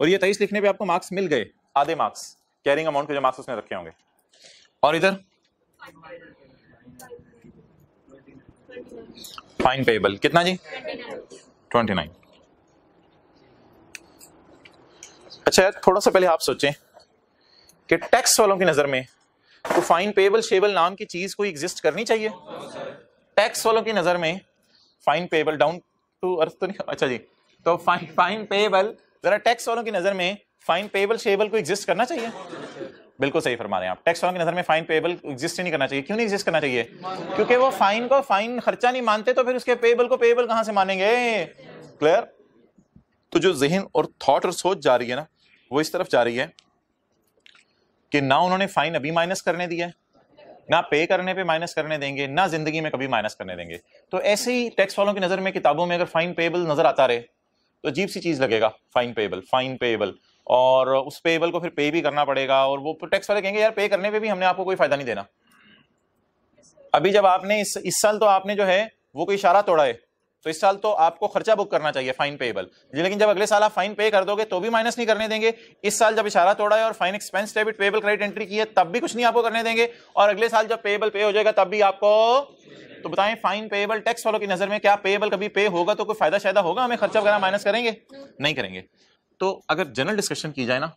और ये 23 लिखने पे आपको मार्क्स मिल गए, आधे मार्क्स कैरिंग अमाउंट के जो मार्क्स उसने रखे होंगे। और इधर फाइन पेएबल कितना जी? 29। अच्छा थोड़ा सा पहले आप सोचें कि टैक्स वालों की नजर में तो फाइन पेएबल शेबल नाम की चीज कोई एग्जिस्ट करनी चाहिए। टैक्स वालों की नजर में fine payable down to earth तो नहीं, अच्छा जी, तो फाइन पेएबल, जरा टैक्स वालों की नजर में फाइन पेएबल शेबल को एग्जिस्ट करना चाहिए। बिल्कुल सही फरमा रहे हैं आप, टैक्स वालों की नजर में फाइन पेएबल एग्जिस्ट ही नहीं करना चाहिए। क्यों नहीं एग्जिस्ट करना चाहिए? क्योंकि वो फाइन को फाइन खर्चा नहीं मानते, तो फिर उसके पेएबल को पेएबल कहां से मानेंगे? क्लियर? तो जो जहन और थॉट और सोच जा रही है ना, वो इस तरफ जा रही है कि ना उन्होंने फाइन अभी माइनस करने दिया, ना पे करने पे माइनस करने देंगे, ना जिंदगी में कभी माइनस करने देंगे। तो ऐसे ही टैक्स वालों की नजर में किताबों में अगर फाइन पेएबल नजर आता रहे तो अजीब सी चीज लगेगा, फाइन पेएबल, और उस पेएबल को फिर पे भी करना पड़ेगा, और वो टैक्स वाले कहेंगे यार पे करने पे भी हमने आपको कोई फायदा नहीं देना। अभी जब आपने इस साल तो आपने जो है वो कोई इशारा तोड़ा है, तो इस साल तो आपको खर्चा बुक करना चाहिए फाइन पेएबल, लेकिन जब अगले साल आप फाइन पे कर दोगे तो भी माइनस नहीं करने देंगे। इस साल जब इशारा तोड़ा है और fine expense debit payable credit entry की है तब भी कुछ नहीं आपको करने देंगे, और अगले साल जब पेएबल पे हो जाएगा तब भी आपको। तो बताएं फाइन पेएबल टैक्स वालों की नजर में क्या पेएबल कभी पे होगा तो कोई फायदा शायदा होगा? हमें खर्चा वगैरह माइनस करेंगे? नहीं करेंगे। तो अगर जनरल डिस्कशन की जाए ना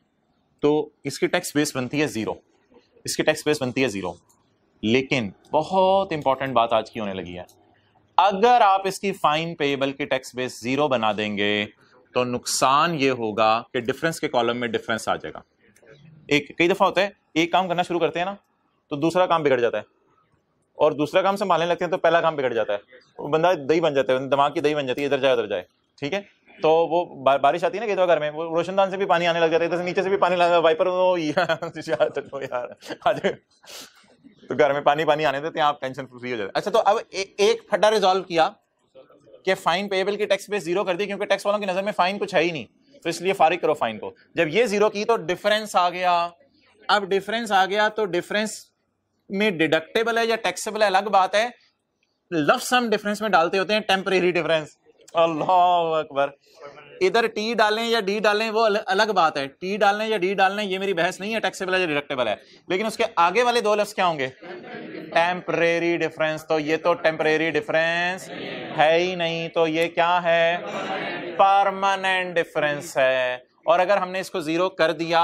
तो इसकी टैक्स बेस बनती है 0, इसकी टैक्स बेस बनती है 0। लेकिन बहुत इंपॉर्टेंट बात आज की होने लगी है, अगर आप इसकी फाइन पेएबल की टैक्स बेस 0 बना देंगे तो नुकसान ये होगा कि डिफरेंस के कॉलम में डिफरेंस आ जाएगा। कई दफा होता है एक काम करना शुरू करते हैं ना तो दूसरा काम बिगड़ जाता है, और दूसरा काम संभालने लगते हैं तो पहला काम बिगड़ जाता है, वो बंदा दही बन जाता है, दिमाग की दही बन जाती है, इधर जाए उधर जाए। ठीक है, तो वो बारिश आती है ना कई दफा घर में, वो रोशनदान से भी पानी आने लग जाता है, इधर से नीचे से भी पानी लगा, वाइपर वो यार आज तो घर में पानी आने देते हैं, आप टेंशन फ्री हो जाते हैं। अच्छा तो अब एक फड्डा रिजॉल्व किया कि फाइन पेएबल की टैक्स बेस 0 कर दी, क्योंकि टैक्स वालों की नजर में फाइन कुछ है ही नहीं, तो इसलिए फारिग करो फाइन को। जब ये 0 की तो डिफरेंस आ गया। अब डिफरेंस आ गया तो डिफरेंस में डिडक्टेबल है या टैक्सेबल है अलग बात है, लव सम डिफरेंस में डालते होते हैं टेम्परेरी डिफरेंस। अल्लाह अकबर, इधर टी डालें या डी डालें वो अलग बात है, टी डालने या डी डालने ये मेरी बहस नहीं है, टैक्सेबल है या डिडक्टेबल है, लेकिन उसके आगे वाले दो लफ्ज क्या होंगे? Temporary difference. तो ये तो टेम्परेरी डिफरेंस है ही नहीं, तो ये क्या है? परमानेंट डिफरेंस है। और अगर हमने इसको 0 कर दिया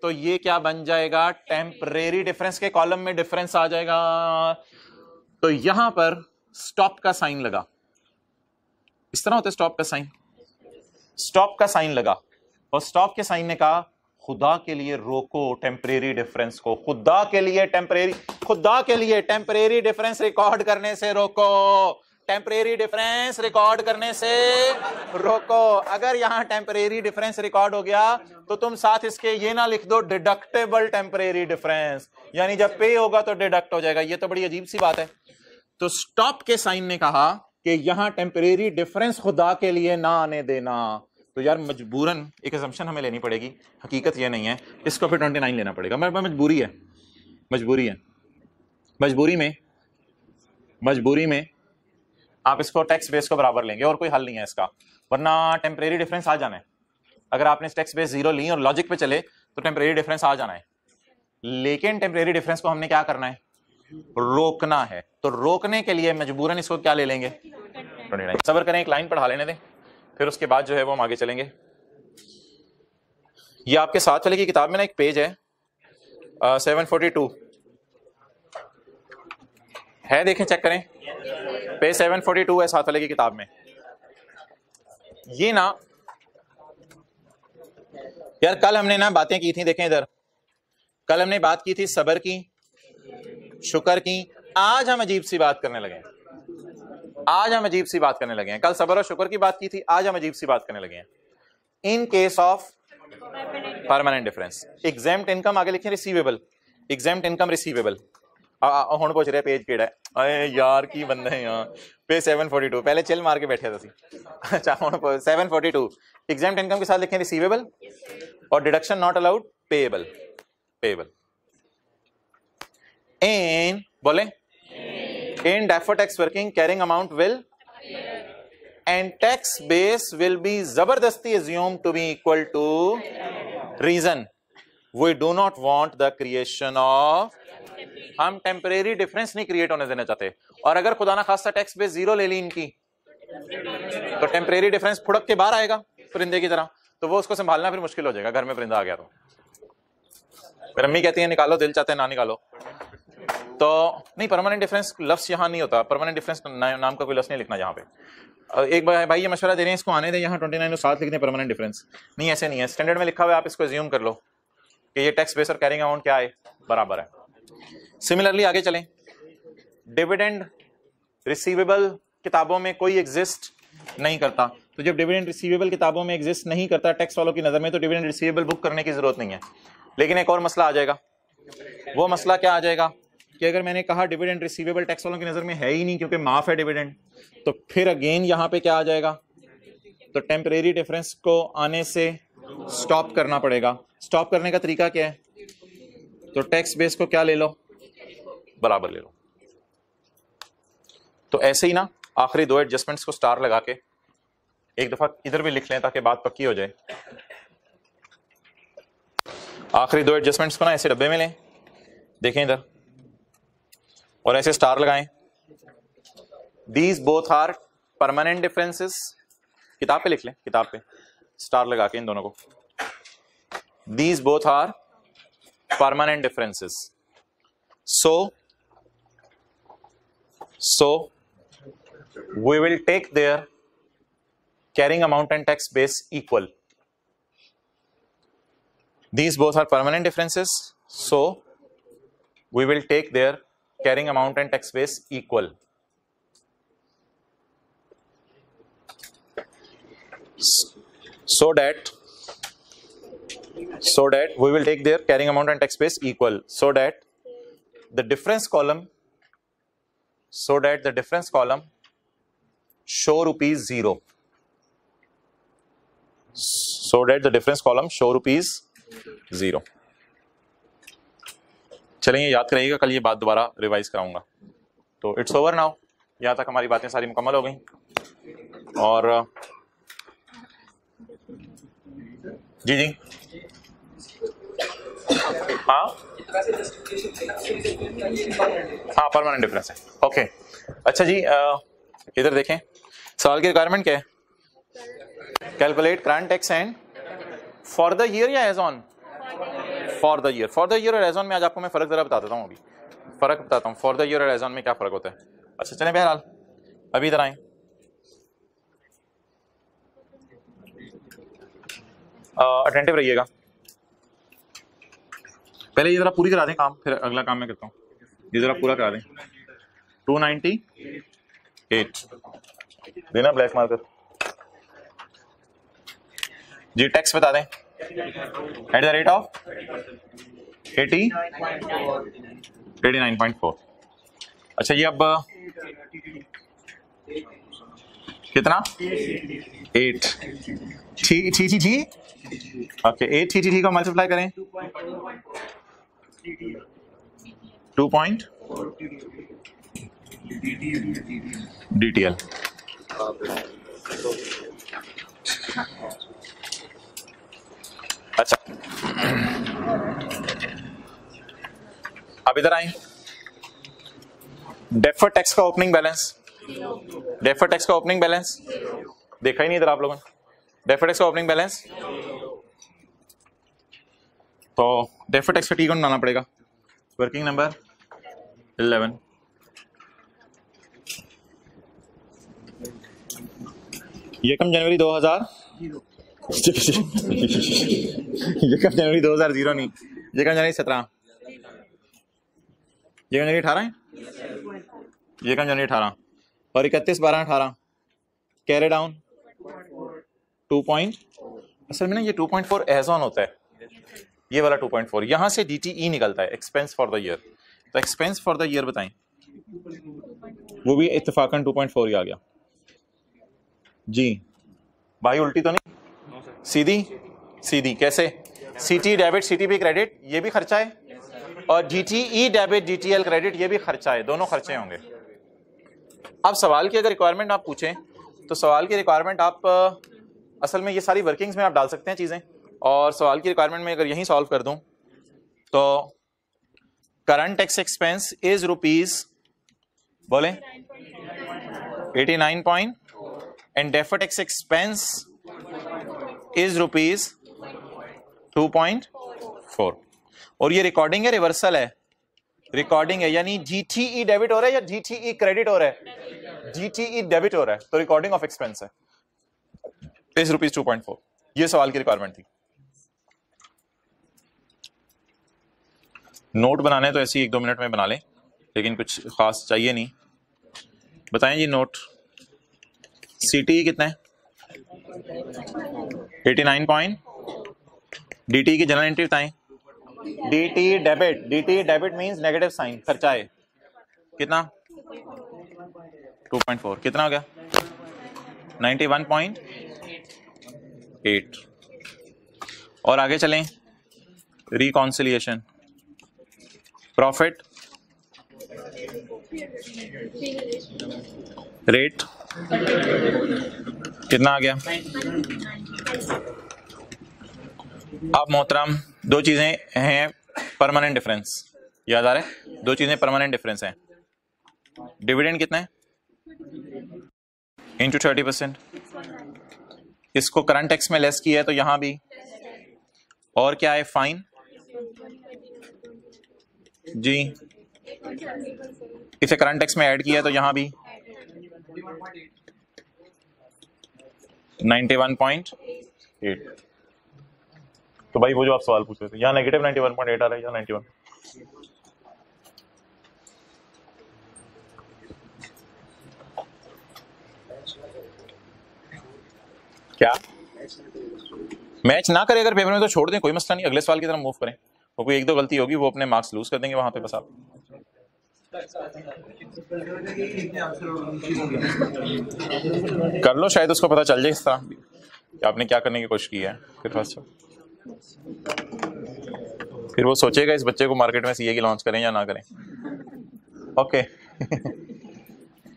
तो ये क्या बन जाएगा? टेम्परेरी डिफरेंस के कॉलम में डिफरेंस आ जाएगा। तो यहां पर स्टॉप का साइन लगा, इस तरह होता है स्टॉप का साइन, स्टॉप का साइन लगा, और स्टॉप के साइन ने कहा खुदा के लिए रोको टेम्परेरी डिफरेंस को, खुदा के लिए टेम्परेरी डिफरेंस रिकॉर्ड करने से रोको। टेम्परेरी डिफरेंस रिकॉर्ड करने से रोको। अगर यहां टेम्परेरी डिफरेंस रिकॉर्ड हो गया तो तुम साथ इसके ये ना लिख दो डिडक्टेबल टेम्परेरी डिफरेंस, यानी जब पे होगा तो डिडक्ट हो जाएगा। ये तो बड़ी अजीब सी बात है। तो स्टॉप के साइन ने कहा कि यहां टेम्परेरी डिफरेंस खुदा के लिए ना आने देना। तो यार मजबूरन एक असम्पशन हमें लेनी पड़ेगी, हकीकत ये नहीं है, इसको फिर 29 लेना पड़ेगा। मेरे पास मजबूरी है, मजबूरी में आप इसको टैक्स बेस को बराबर लेंगे और कोई हल नहीं है इसका, वरना टेम्परेरी डिफरेंस आ जाना है। अगर आपने टैक्स बेस 0 ली और लॉजिक पे चले तो टेम्परेरी डिफरेंस आ जाना है, लेकिन टेम्परेरी डिफरेंस को हमने क्या करना है, रोकना है। तो रोकने के लिए मजबूरन इसको क्या ले लेंगे, 29। सब्र करें, एक लाइन पढ़ा लेने दें, फिर उसके बाद जो है वो हम आगे चलेंगे। ये आपके साथ वाले की किताब में ना एक पेज है 742 है, देखें चेक करें, पेज 742 है साथ वाले की किताब में। ये ना यार कल हमने ना बातें की थी, देखें इधर, कल हमने बात की थी सब्र की, शुक्र की। आज हम अजीब सी बात करने लगे हैं, कल सब्र और शुक्र की बात की थी, आज हम अजीब सी बात करने लगे हैं। In case of permanent difference, exempt income आगे लिखें रिसीवेबल, एग्जेम्प्ट इनकम रिसीवेबल। हुण पूछ रहे पेज केड़ा है, अरे यार की बंदे हैं यहाँ, पेज 742, पहले चिल मार के बैठे थे। अच्छा हुण 742 एग्जेम्प्ट इनकम के साथ लिखें रिसीवेबल और डिडक्शन नॉट अलाउड पेएबल। इन बोले in deferred tax working carrying amount will and tax base will be zabardasti assumed to be equal to reason we do not want the creation of, हम temporary difference नहीं create होने देना चाहते। और अगर खुदा ना खास्ता टैक्स बेस 0 ले ली इनकी तो टेम्परेरी डिफरेंस फुड़क के बाहर आएगा परिंदे की तरह, तो वो उसको संभालना फिर मुश्किल हो जाएगा। घर में परिंदा आ गया तो फिर अम्मी कहती है निकालो, दिल चाहते हैं ना निकालो। तो नहीं, परमानेंट डिफरेंस लफ्ज यहाँ नहीं होता, परमानेंट डिफरेंस नाम का कोई लफ्ज नहीं लिखना यहाँ पे। एक भाई ये मशवरा दे रहे हैं इसको आने दें, यहाँ 29 साथ लिख दें परमानेंट डिफरेंस। नहीं ऐसे नहीं है, स्टैंडर्ड में लिखा हुआ है, आप इसको अज्यूम कर लो कि ये टैक्स बेस और कैरिंग अमाउंट क्या है, बराबर है। सिमिलरली आगे चलें, डिविडेंड रिसीवेबल किताबों में कोई एग्जिस्ट नहीं करता। तो जब डिविडेंड रिसीवेबल किताबों में एग्जिस्ट नहीं करता टैक्स वालों की नजर में, तो डिविडेंड रिसीवेबल बुक करने की जरूरत नहीं है। लेकिन एक और मसला आ जाएगा, वो मसला क्या आ जाएगा कि अगर मैंने कहा डिविडेंड रिसीवेबल टैक्स वालों की नजर में है ही नहीं क्योंकि माफ है डिविडेंड, तो फिर अगेन यहां पे क्या आ जाएगा, तो टेम्परेरी डिफरेंस को आने से स्टॉप करना पड़ेगा। स्टॉप करने का तरीका क्या है, तो टैक्स बेस को क्या ले लो, बराबर ले लो। तो ऐसे ही ना आखिरी दो एडजस्टमेंट्स को स्टार लगा के एक दफा इधर भी लिख लें ताकि बात पक्की हो जाए। आखिरी दो एडजस्टमेंट्स को ना ऐसे डब्बे में लें, देखें इधर, और ऐसे स्टार लगाएं। These both are permanent differences, किताब पे लिख लें, किताब पे स्टार लगा के इन दोनों को। These both are permanent differences, so we will take their carrying amount and tax base equal. These both are permanent differences, so we will take their carrying amount and tax base equal. So that we will take their carrying amount and tax base equal, so that the difference column show rupees 0. So that the difference column show rupees 0. चलेंगे, याद करिएगा, कल ये बात दोबारा revise कराऊंगा। तो it's over now, यहाँ तक हमारी बातें सारी मुकम्मल हो गई। और जी हाँ परमानेंट डिफरेंस है, ओके। अच्छा जी, इधर देखें, सवाल की रिक्वायरमेंट क्या है, calculate current tax and for the year या as on, for the year और एज ऑन में आज आपको मैं फर्क जरा बता देता हूँ। अभी फर्क बताता हूँ, फॉर द ईयर और एज ऑन में क्या फर्क होता है। अच्छा चलें, बहरहाल अभी इधर आए, अटेंटिव रहिएगा। पहले ये जरा पूरी करा दें काम, फिर अगला काम मैं करता हूँ। ये जरा पूरा करा दें। 290 8 देना ब्लैक मार्कर जी। टैक्स बता दें एट द रेट ऑफ 89.4। अच्छा ये अब कितना 8 थी ओके 8 थी को मल्टीप्लाई करें 2 पॉइंट DTL। अच्छा अब इधर आए डेफर्ड टैक्स का ओपनिंग बैलेंस। डेफर्ड टैक्स का ओपनिंग बैलेंस देखा ही नहीं इधर आप लोगों ने। डेफर्ड टैक्स का ओपनिंग बैलेंस तो डेफर्ड टैक्स का टी बनाना पड़ेगा। वर्किंग नंबर 11 यकम जनवरी 2000 यकम जनवरी 2000 नहीं यकम जनवरी 17 यकम जनवरी 18 है यकम जनवरी 18 और 31/12/18 कैरी डाउन 2 पॉइंट। असल में ना ये 2.4 एज ऑन होता है ये वाला 2.4 यहां से DTE निकलता है एक्सपेंस फॉर द ईयर। तो एक्सपेंस फॉर द ईयर बताएं वो भी इत्तेफाकन 2.4 ही आ गया जी। भाई उल्टी तो नहीं सीधी सीधी कैसे CT डेबिट CTB क्रेडिट ये भी खर्चा है और DTE डेबिट DTL क्रेडिट ये भी खर्चा है दोनों खर्चे होंगे। अब सवाल की अगर रिक्वायरमेंट आप पूछें तो सवाल की रिक्वायरमेंट आप असल में ये सारी वर्किंग्स में आप डाल सकते हैं चीजें और सवाल की रिक्वायरमेंट में अगर यहीं सॉल्व कर दूं तो current tax expense is rupees बोले 89 point and deferred tax expense is rupees 2.4 और ये रिकॉर्डिंग है रिवर्सल है रिकॉर्डिंग है यानी GTE डेबिट हो रहा है या GTE क्रेडिट हो रहा है GTE डेबिट हो रहा है तो रिकॉर्डिंग ऑफ एक्सपेंस है इज रुपीज 2.4। ये सवाल की रिक्वायरमेंट थी। नोट बनाने तो ऐसे ही 1-2 मिनट में बना लें लेकिन कुछ खास चाहिए नहीं। बताएं जी नोट CTE कितना है 89 पॉइंट DTE की जनरल एंट्री बताएं DTE debit means negative sign खर्चा है कितना 2.4 कितना हो गया 91.8 और आगे चलें रिकॉन्सिलिएशन प्रॉफिट रेट कितना आ गया। अब मोहतरम दो चीजें हैं परमानेंट डिफरेंस याद आ रहा है दो चीजें परमानेंट डिफरेंस हैं। डिविडेंड कितना है इंटू 30% इसको करंट टैक्स में लेस किया है तो यहां भी और क्या है फाइन जी इसे करंट टैक्स में ऐड किया है तो यहां भी 91.8। तो भाई वो जो आप सवाल पूछ रहे थे यहाँ नेगेटिव 91.8 आ रहा है या 91 क्या मैच ना करे अगर पेपर में तो छोड़ दें कोई मसला नहीं अगले सवाल की तरफ मूव करें। वो कोई 1-2 गलती होगी वो अपने मार्क्स लूज कर देंगे वहां पे बस आप कर लो शायद उसको पता चल जाए इस तरह कि आपने क्या करने की कोशिश की है फिर वो सोचेगा इस बच्चे को मार्केट में CA की लॉन्च करें या ना करें। ओके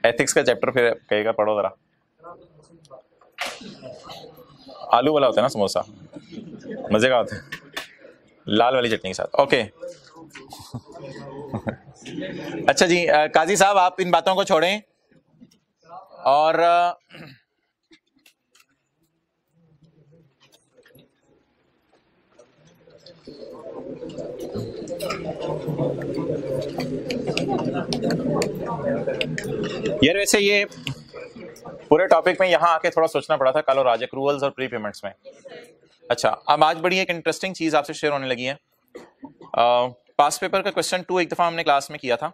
एथिक्स का चैप्टर फिर कहेगा पढ़ो जरा। आलू वाला होता है ना समोसा मजे का होता है लाल वाली चटनी के साथ। ओके अच्छा जी काजी साहब आप इन बातों को छोड़ें और यार वैसे ये पूरे टॉपिक में यहाँ आके थोड़ा सोचना पड़ा था कल और आज एक्रूवल्स और प्री पेमेंट्स में। अच्छा अब आज बड़ी एक इंटरेस्टिंग चीज आपसे शेयर होने लगी है। पास पेपर का क्वेश्चन 2 एक दफा हमने क्लास में किया था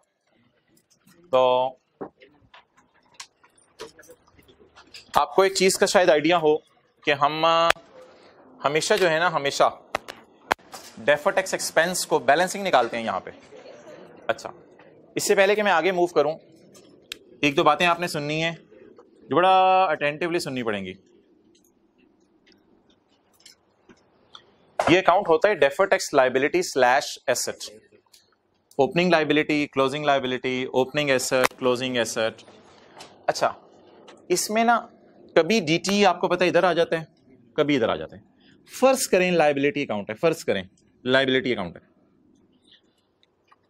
तो आपको एक चीज का शायद आइडिया हो कि हम हमेशा जो है ना, हमेशा डेफर्ड टैक्स एक्सपेंस को बैलेंसिंग निकालते हैं यहां पे। अच्छा, इससे पहले कि मैं आगे मूव करूं, एक दो बातें आपने सुननी है जो बड़ा अटेंटिवली सुननी पड़ेंगी। ये अकाउंट होता है deferred tax liability slash asset. Opening liability, closing liability, opening asset, closing asset. अच्छा, इसमें ना कभी डीटी आपको पता है इधर आ जाता है, कभी इधर आ जाता है। फर्ज करें लायबिलिटी अकाउंट है, फर्ज करें लायबिलिटी अकाउंट है,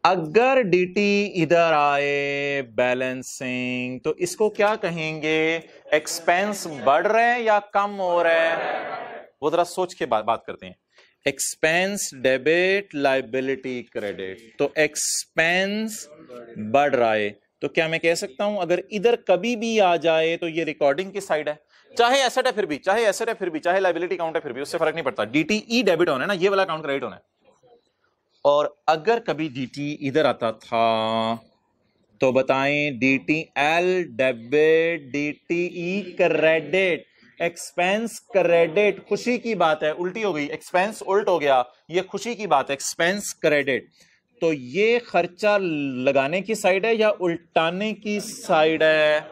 अगर डीटी इधर आए बैलेंसिंग, तो इसको क्या कहेंगे? एक्सपेंस बढ़ रहे हैं या कम हो रहा है? वो जरा सोच के बात करते हैं। एक्सपेंस डेबिट, लायबिलिटी क्रेडिट, तो एक्सपेंस बढ़ रहा है, तो क्या मैं कह सकता हूं अगर इधर कभी भी आ जाए तो ये रिकॉर्डिंग की साइड है, चाहे एसेट है फिर भी, चाहे एसेट है फिर भी, चाहे लायबिलिटी अकाउंट है फिर भी, उससे फर्क नहीं पड़ता। डीटीई डेबिट होना है ना, ये वाला अकाउंट क्रेडिट होना है। और अगर कभी डीटी इधर आता था तो बताएं DTL debit, DTE credit, expense credit. खुशी की बात है, उल्टी हो गई, एक्सपेंस उल्ट हो गया, ये खुशी की बात है, एक्सपेंस क्रेडिट। तो ये खर्चा लगाने की साइड है या उल्टाने की साइड है?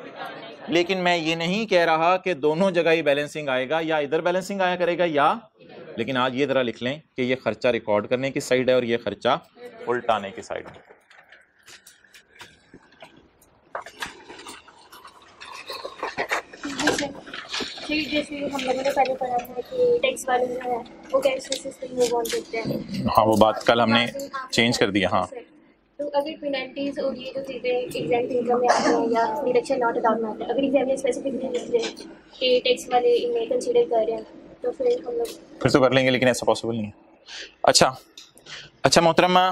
लेकिन मैं ये नहीं कह रहा कि दोनों जगह ही बैलेंसिंग आएगा, या इधर बैलेंसिंग आया करेगा या, लेकिन आज ये जरा लिख लें कि ये खर्चा रिकॉर्ड करने की साइड है और ये खर्चा उल्टाने की साइड है। जैसे हम लोगों ने पहले पढ़ा था कि टैक्स वाले जो है वो कैसे सिस्टम मूव ऑन करते हैं। हाँ, वो बात कल हमने चेंज कर दिया। हाँ, तो अगर पेनल्टीज और ये जो चीज़ें एग्जाम्प्ट इनकम में आती हैं या डिडक्शन नॉट अलाउड में आते हैं, अगर एग्जाम में स्पेसिफिकली लिख दें कि टैक्स वाले इनमें कंसीडर कर रहे हैं, तो फिर हम लोग फिर तो कर लेंगे, लेकिन ऐसा पॉसिबल नहीं है। अच्छा मोहतरमा,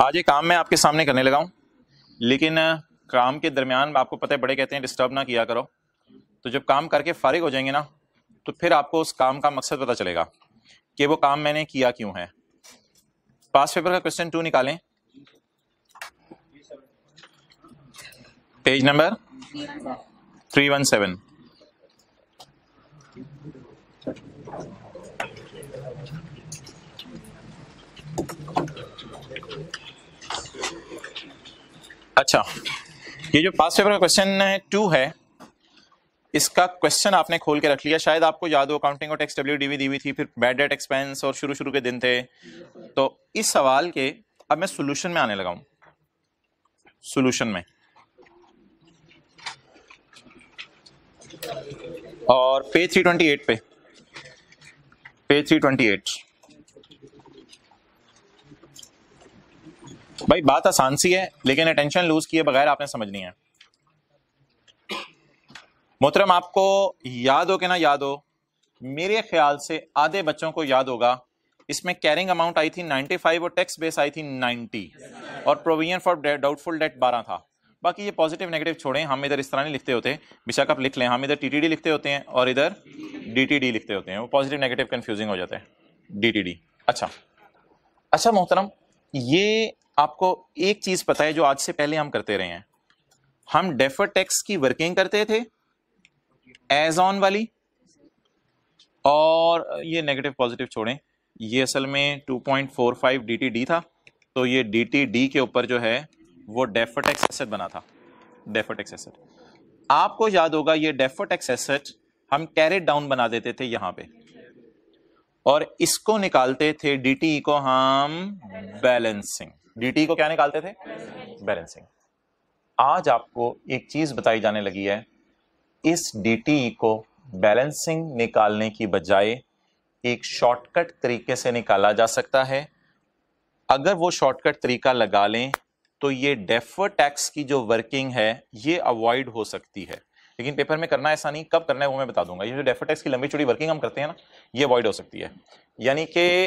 आज ये काम मैं आपके सामने करने लगा हूं, लेकिन काम के दरमियान आपको पता है बड़े कहते हैं डिस्टर्ब ना किया करो। तो जब काम करके फारिग हो जाएंगे ना, तो फिर आपको उस काम का मकसद पता चलेगा कि वो काम मैंने किया क्यों है। पास पेपर का क्वेश्चन 2 निकालें, पेज नंबर 317। अच्छा, ये जो पास पेपर का क्वेश्चन 2 है, इसका क्वेश्चन आपने खोल के रख लिया। शायद आपको याद हो अकाउंटिंग और टैक्स डब्ल्यूडीवी दी हुई थी, फिर बैड डेट एक्सपेंस और शुरू के दिन थे। तो इस सवाल के अब मैं सॉल्यूशन में आने लगा हूं। सॉल्यूशन में, और पेज 328 पे, पेज 328। भाई बात आसान सी है, लेकिन अटेंशन लूज किए बगैर आपने समझनी है। मोहतरम, आपको याद हो कि ना याद हो, मेरे ख्याल से आधे बच्चों को याद होगा, इसमें कैरिंग अमाउंट आई थी 95 और टैक्स बेस आई थी 90, और प्रोविजन फॉर डाउटफुल डेट 12 था। बाकी ये पॉजिटिव नेगेटिव छोड़ें, हम इधर इस तरह नहीं लिखते होते, बेशक आप लिख लें, हम इधर टीटीडी लिखते होते हैं और इधर डीटीडी लिखते होते हैं, वो पॉजिटिव नेगेटिव कंफ्यूजिंग हो जाता है, डीटीडी। अच्छा मोहतरम, ये आपको एक चीज पता है जो आज से पहले हम करते रहे हैं, हम डेफर्ड टैक्स की वर्किंग करते थे एज ऑन वाली, और ये नेगेटिव पॉजिटिव छोड़ें, ये असल में 2.45 डीटीडी था, तो ये डीटीडी के ऊपर जो है वो डेफर्ड टैक्स एसेट बना था, डेफर्ड टैक्स एसेट। आपको याद होगा ये डेफर्ड टैक्स एसेट हम कैरेड डाउन बना देते थे यहां पे, और इसको निकालते थे डीटी को हम बैलेंसिंग। डीटी को क्या निकालते थे? बैलेंसिंग। आज आपको एक चीज बताई जाने लगी है, इस डीटी को बैलेंसिंग निकालने की बजाय एक शॉर्टकट तरीके से निकाला जा सकता है। अगर वो शॉर्टकट तरीका लगा लें तो ये डेफर्ड टैक्स की जो वर्किंग है ये अवॉइड हो सकती है, लेकिन पेपर में करना ऐसा नहीं, कब करना है वो मैं बता दूंगा। ये जो डेफर्ड टैक्स की लंबी चौड़ी वर्किंग हम करते हैं ना, ये अवॉइड हो सकती है। यानी कि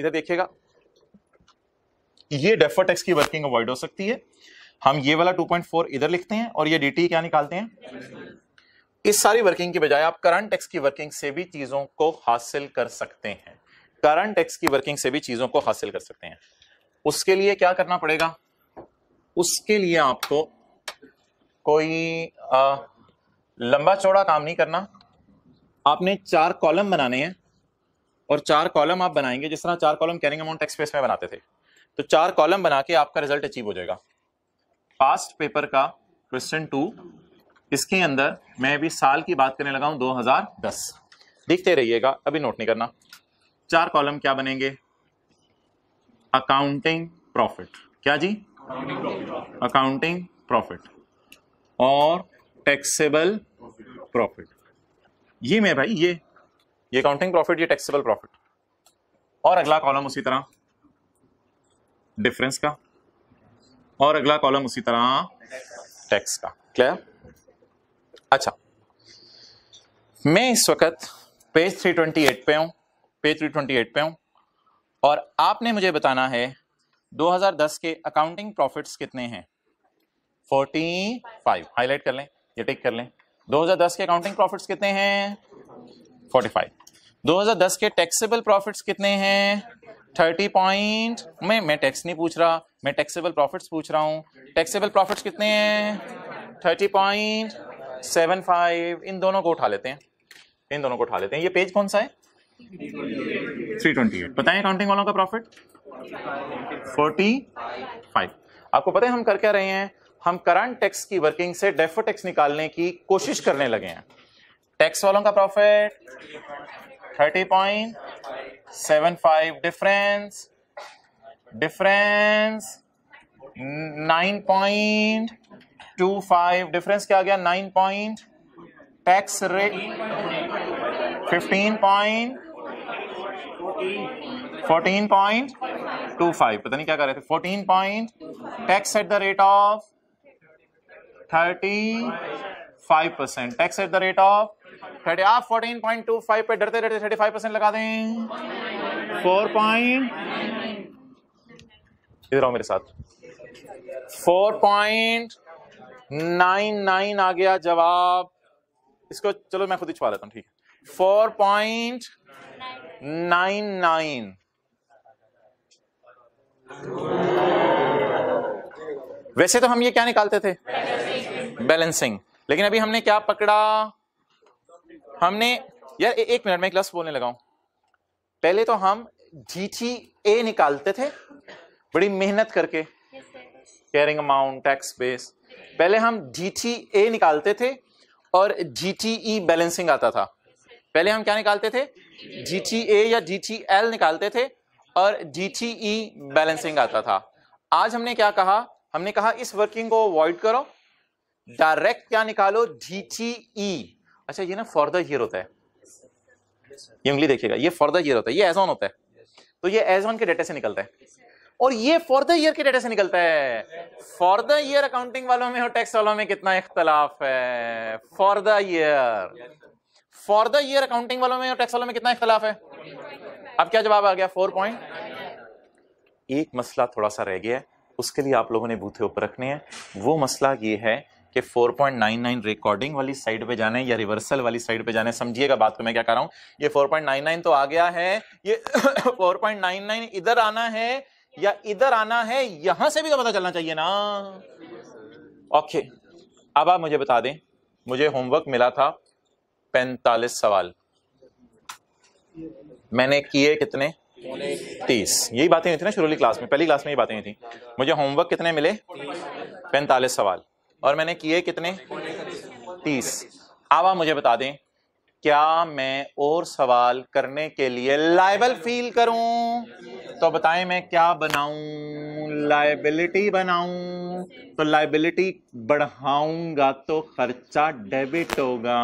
इधर देखिएगा, ये डेफर्ड टैक्स की वर्किंग अवॉइड हो सकती है। हम ये वाला 2.4 इधर लिखते हैं और ये डीटी क्या निकालते हैं। इस सारी वर्किंग की बजाय आप करंट टैक्स की वर्किंग से भी चीजों को हासिल कर सकते हैं, करंट टैक्स की वर्किंग से भी चीजों को हासिल कर सकते हैं। उसके लिए क्या करना पड़ेगा? उसके लिए आपको कोई लंबा चौड़ा काम नहीं करना। आपने 4 कॉलम बनाने हैं और 4 कॉलम आप बनाएंगे जिस तरह 4 column carrying amount text base में बनाते थे, तो 4 कॉलम बना के आपका रिजल्ट अचीव हो जाएगा। पास्ट पेपर का क्वेश्चन 2, इसके अंदर मैं अभी साल की बात करने लगा हूं 2010। देखते रहिएगा, अभी नोट नहीं करना। 4 कॉलम क्या बनेंगे? अकाउंटिंग प्रॉफिट, क्या जी? अकाउंटिंग प्रॉफिट और टैक्सेबल प्रॉफिट। ये मैं भाई ये अकाउंटिंग प्रॉफिट, ये टैक्सेबल प्रॉफिट, और अगला कॉलम उसी तरह डिफरेंस का, और अगला कॉलम उसी तरह टैक्स का। क्लियर? अच्छा, मैं इस वक्त पेज 328 पे हूं, पेज 328 पे हूं, और आपने मुझे बताना है 2010 के अकाउंटिंग प्रॉफिट्स कितने हैं? 45। हाईलाइट कर लें, ये टिक कर लें। 2010 के अकाउंटिंग प्रॉफिट्स कितने हैं? 45। 2010 के टैक्सेबल प्रॉफिट्स कितने हैं? 30 पॉइंट। मैं टैक्स नहीं पूछ रहा, मैं टैक्सेबल प्रॉफिट्स पूछ रहा हूं। टैक्सेबल प्रॉफिट्स कितने हैं? 30.75। इन दोनों को उठा लेते हैं, इन दोनों को उठा लेते हैं। ये पेज कौन सा है? 328। बताएं अकाउंटिंग वालों का प्रॉफिट 45। आपको पता है हम कर क्या रहे हैं? हम करंट टैक्स की वर्किंग से डेफर्ड टैक्स निकालने की कोशिश करने लगे हैं। टैक्स वालों का प्रॉफिट 30.75, डिफरेंस 9.25। डिफरेंस क्या आ गया? 9 पॉइंट। Tax rate 14.25। पता नहीं क्या कर रहे थे। 14 point. Tax at the rate of 35%। Tax at the rate of 30। आप 14.25 पे डरते डरते 35% लगा दें। 4 पॉइंट, इधर आओ मेरे साथ, 4.99 आ गया जवाब। इसको चलो मैं खुद ही छुपा लेता हूं, ठीक है? 4.99। वैसे तो हम ये क्या निकालते थे? बैलेंसिंग। लेकिन अभी हमने क्या पकड़ा? हमने यार एक मिनट में क्लास बोलने लगा हूं। पहले तो हम GTA निकालते थे बड़ी मेहनत करके, कैरिंग अमाउंट, टैक्स बेस। पहले हम GTA निकालते थे और GTE बैलेंसिंग आता था। पहले हम क्या निकालते थे? GTA या GTL निकालते थे और GTE बैलेंसिंग आता था। आज हमने क्या कहा? हमने कहा इस वर्किंग को अवॉइड करो, डायरेक्ट क्या निकालो? GTE। अच्छा, ये ना फॉर द ईयर होता है, ये उंगली देखिएगा, ये फॉर द ईयर होता है, ये एज ऑन होता है। तो ये एज ऑन के डेटा से निकलता है और ये फॉर द ईयर के डेटा से निकलता है। फॉर द ईयर अकाउंटिंग वालों में और टैक्स वालों में कितना इख्तलाफ है? फॉर द ईयर अकाउंटिंग वालों में और टैक्स वालों में कितना इख्तलाफ है? अब क्या जवाब आ गया? 4 पॉइंट। एक मसला थोड़ा सा रह गया है, उसके लिए आप लोगों ने बूथे ऊपर रखने हैं। वो मसला ये है कि 4.99 रिकॉर्डिंग वाली साइड पे जाने या रिवर्सल वाली साइड पे जाने। समझिएगा बात को मैं क्या कर रहा हूं। ये 4.99 तो आ गया है, ये 4.99 इधर आना है या इधर आना है, यहां से भी तो पता चलना चाहिए ना। ओके, अब आप मुझे बता दें, मुझे होमवर्क मिला था 45 सवाल, मैंने किए कितने? 30। यही बातें हुई थी ना शुरू वाली क्लास में, पहली क्लास में ये बातें हुई थी। मुझे होमवर्क कितने मिले? 45 सवाल, और मैंने किए कितने? 30। अब आप मुझे बता दें, क्या मैं और सवाल करने के लिए लायबल फील करूं? तो बताएं मैं क्या बनाऊं? लायबिलिटी बनाऊं। तो लायबिलिटी बढ़ाऊंगा तो खर्चा डेबिट होगा।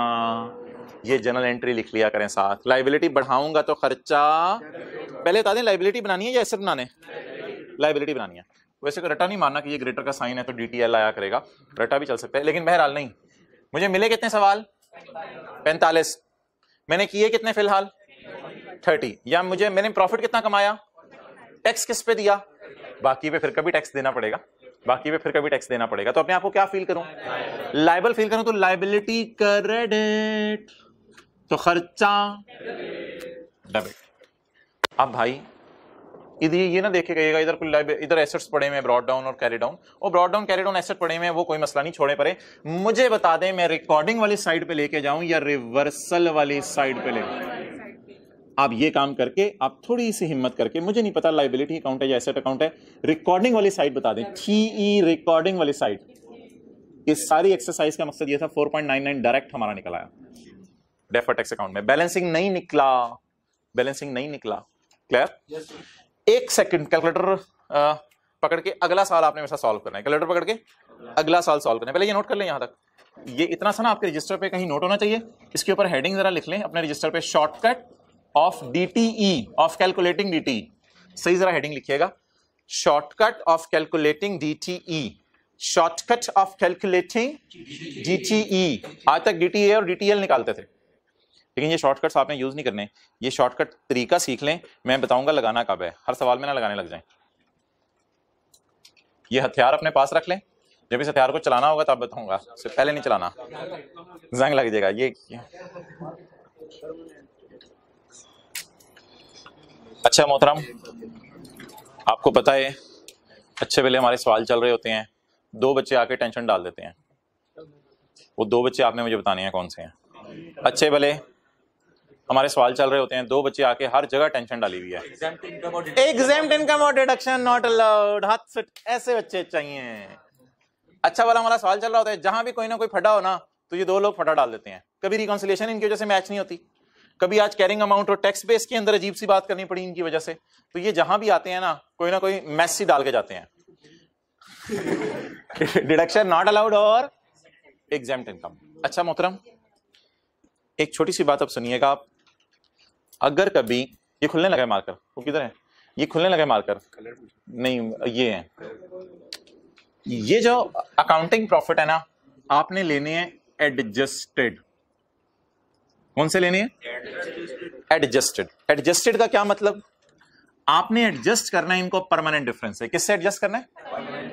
ये जनरल एंट्री लिख लिया करें साथ। लायबिलिटी बढ़ाऊंगा तो खर्चा, पहले बता दें लायबिलिटी बनानी है या एसेट बनाने? लायबिलिटी बनानी है। वैसे को रटा नहीं मानना कि ये ग्रेटर का साइन है तो DTL आया करेगा, रटा भी चल सकता है, लेकिन बहरहाल नहीं। मुझे मिले कितने सवाल? 45। मैंने किए कितने फिलहाल? 30। या मैंने प्रॉफिट कितना कमाया? टैक्स किस पे दिया? बाकी पे फिर कभी टैक्स देना पड़ेगा, बाकी पे फिर कभी टैक्स देना पड़ेगा। तो अपने आप को क्या फील करूं? लायबल फील करूं। तो लायबिलिटी क्रेडिट, तो खर्चा डेबिट। अब भाई इधर ये ना देखे गएगा इधर कोई इधर एसेट्स पड़े हुए हैं ब्रॉड डाउन और कैरी डाउन, और brought down carry down asset पड़े हुए हैं, वो कोई मसला नहीं, छोड़े पड़े। मुझे बता दें मैं रिकॉर्डिंग वाली साइड पे लेके जाऊं या रिवर्सल वाली साइड पे ले, आप ये काम करके आप थोड़ी सी हिम्मत करके, मुझे नहीं पता लाइबिलिटी अकाउंट है या एसेट अकाउंट है, रिकॉर्डिंग वाली साइड बता दें, TE रिकॉर्डिंग वाली साइड। इस सारी एक्सरसाइज का मकसद ये था 4.99 डायरेक्ट हमारा निकल आया डेफर्ड टैक्स अकाउंट में, बैलेंसिंग नहीं निकला, बैलेंसिंग नहीं निकला। क्लियर? एक सेकंड कैलकुलेटर पकड़ के अगला सवाल आपने मेरे साथ सॉल्व करना है, कैलकुलेटर पकड़ के अगला सवाल सॉल्व करना है। पहले ये नोट कर लें, यहां तक ये इतना सा ना आपके रजिस्टर पे कहीं नोट होना चाहिए, इसके ऊपर हेडिंग जरा लिख लें अपने रजिस्टर पे, shortcut of DTE of calculating DTE, सही जरा हेडिंग लिखिएगा, shortcut of calculating DTE, shortcut of calculating DTE। आज तक DTA और DTL निकालते थे, लेकिन ये शॉर्टकट्स आपने यूज नहीं करने, ये शॉर्टकट तरीका सीख लें, मैं बताऊंगा लगाना कब है, हर सवाल में ना लगाने लग जाएं। ये हथियार अपने पास रख लें, जब इस हथियार को चलाना होगा तब बताऊंगा, उससे पहले नहीं चलाना, जंग लग जाएगा। ये अच्छा मोहतरम, आपको पता है अच्छे वेले हमारे सवाल चल रहे होते हैं, दो बच्चे आके टेंशन डाल देते हैं, वो दो बच्चे आपने मुझे बताने हैं कौन से हैं। अच्छे भले हमारे सवाल चल रहे होते हैं, दो बच्चे आके हर जगह टेंशन डाली हुई है, एग्जेम्प्ट इनकम और डिडक्शन नॉट अलाउड, हाथ से ऐसे बच्चे चाहिए। अच्छा वाला हमारा सवाल चल रहा होता है, जहां भी कोई ना कोई फटा हो ना तो ये दो लोग फटा डाल देते हैं, कभी रिकॉन्सिलिएशन इनकी वजह से मैच नहीं होती, कभी आज कैरिंग अमाउंट और टैक्स बेस के अंदर अजीब सी बात करनी पड़ी इनकी वजह से, तो ये जहां भी आते हैं ना कोई मैस ही डाल के जाते हैं, डिडक्शन नॉट अलाउड और एग्जेम्प्ट इनकम। अच्छा मोहतरम, एक छोटी सी बात अब सुनिएगा आप, अगर कभी ये खुलने लगा मार्कर, वो किधर है, ये खुलने लगा मार्कर नहीं, ये है, ये जो अकाउंटिंग प्रॉफिट है ना आपने लेने हैं एडजस्टेड, कौन से लेने हैं एडजस्टेड। एडजस्टेड का क्या मतलब, आपने एडजस्ट करना है इनको परमानेंट डिफरेंस से, किससे एडजस्ट करना है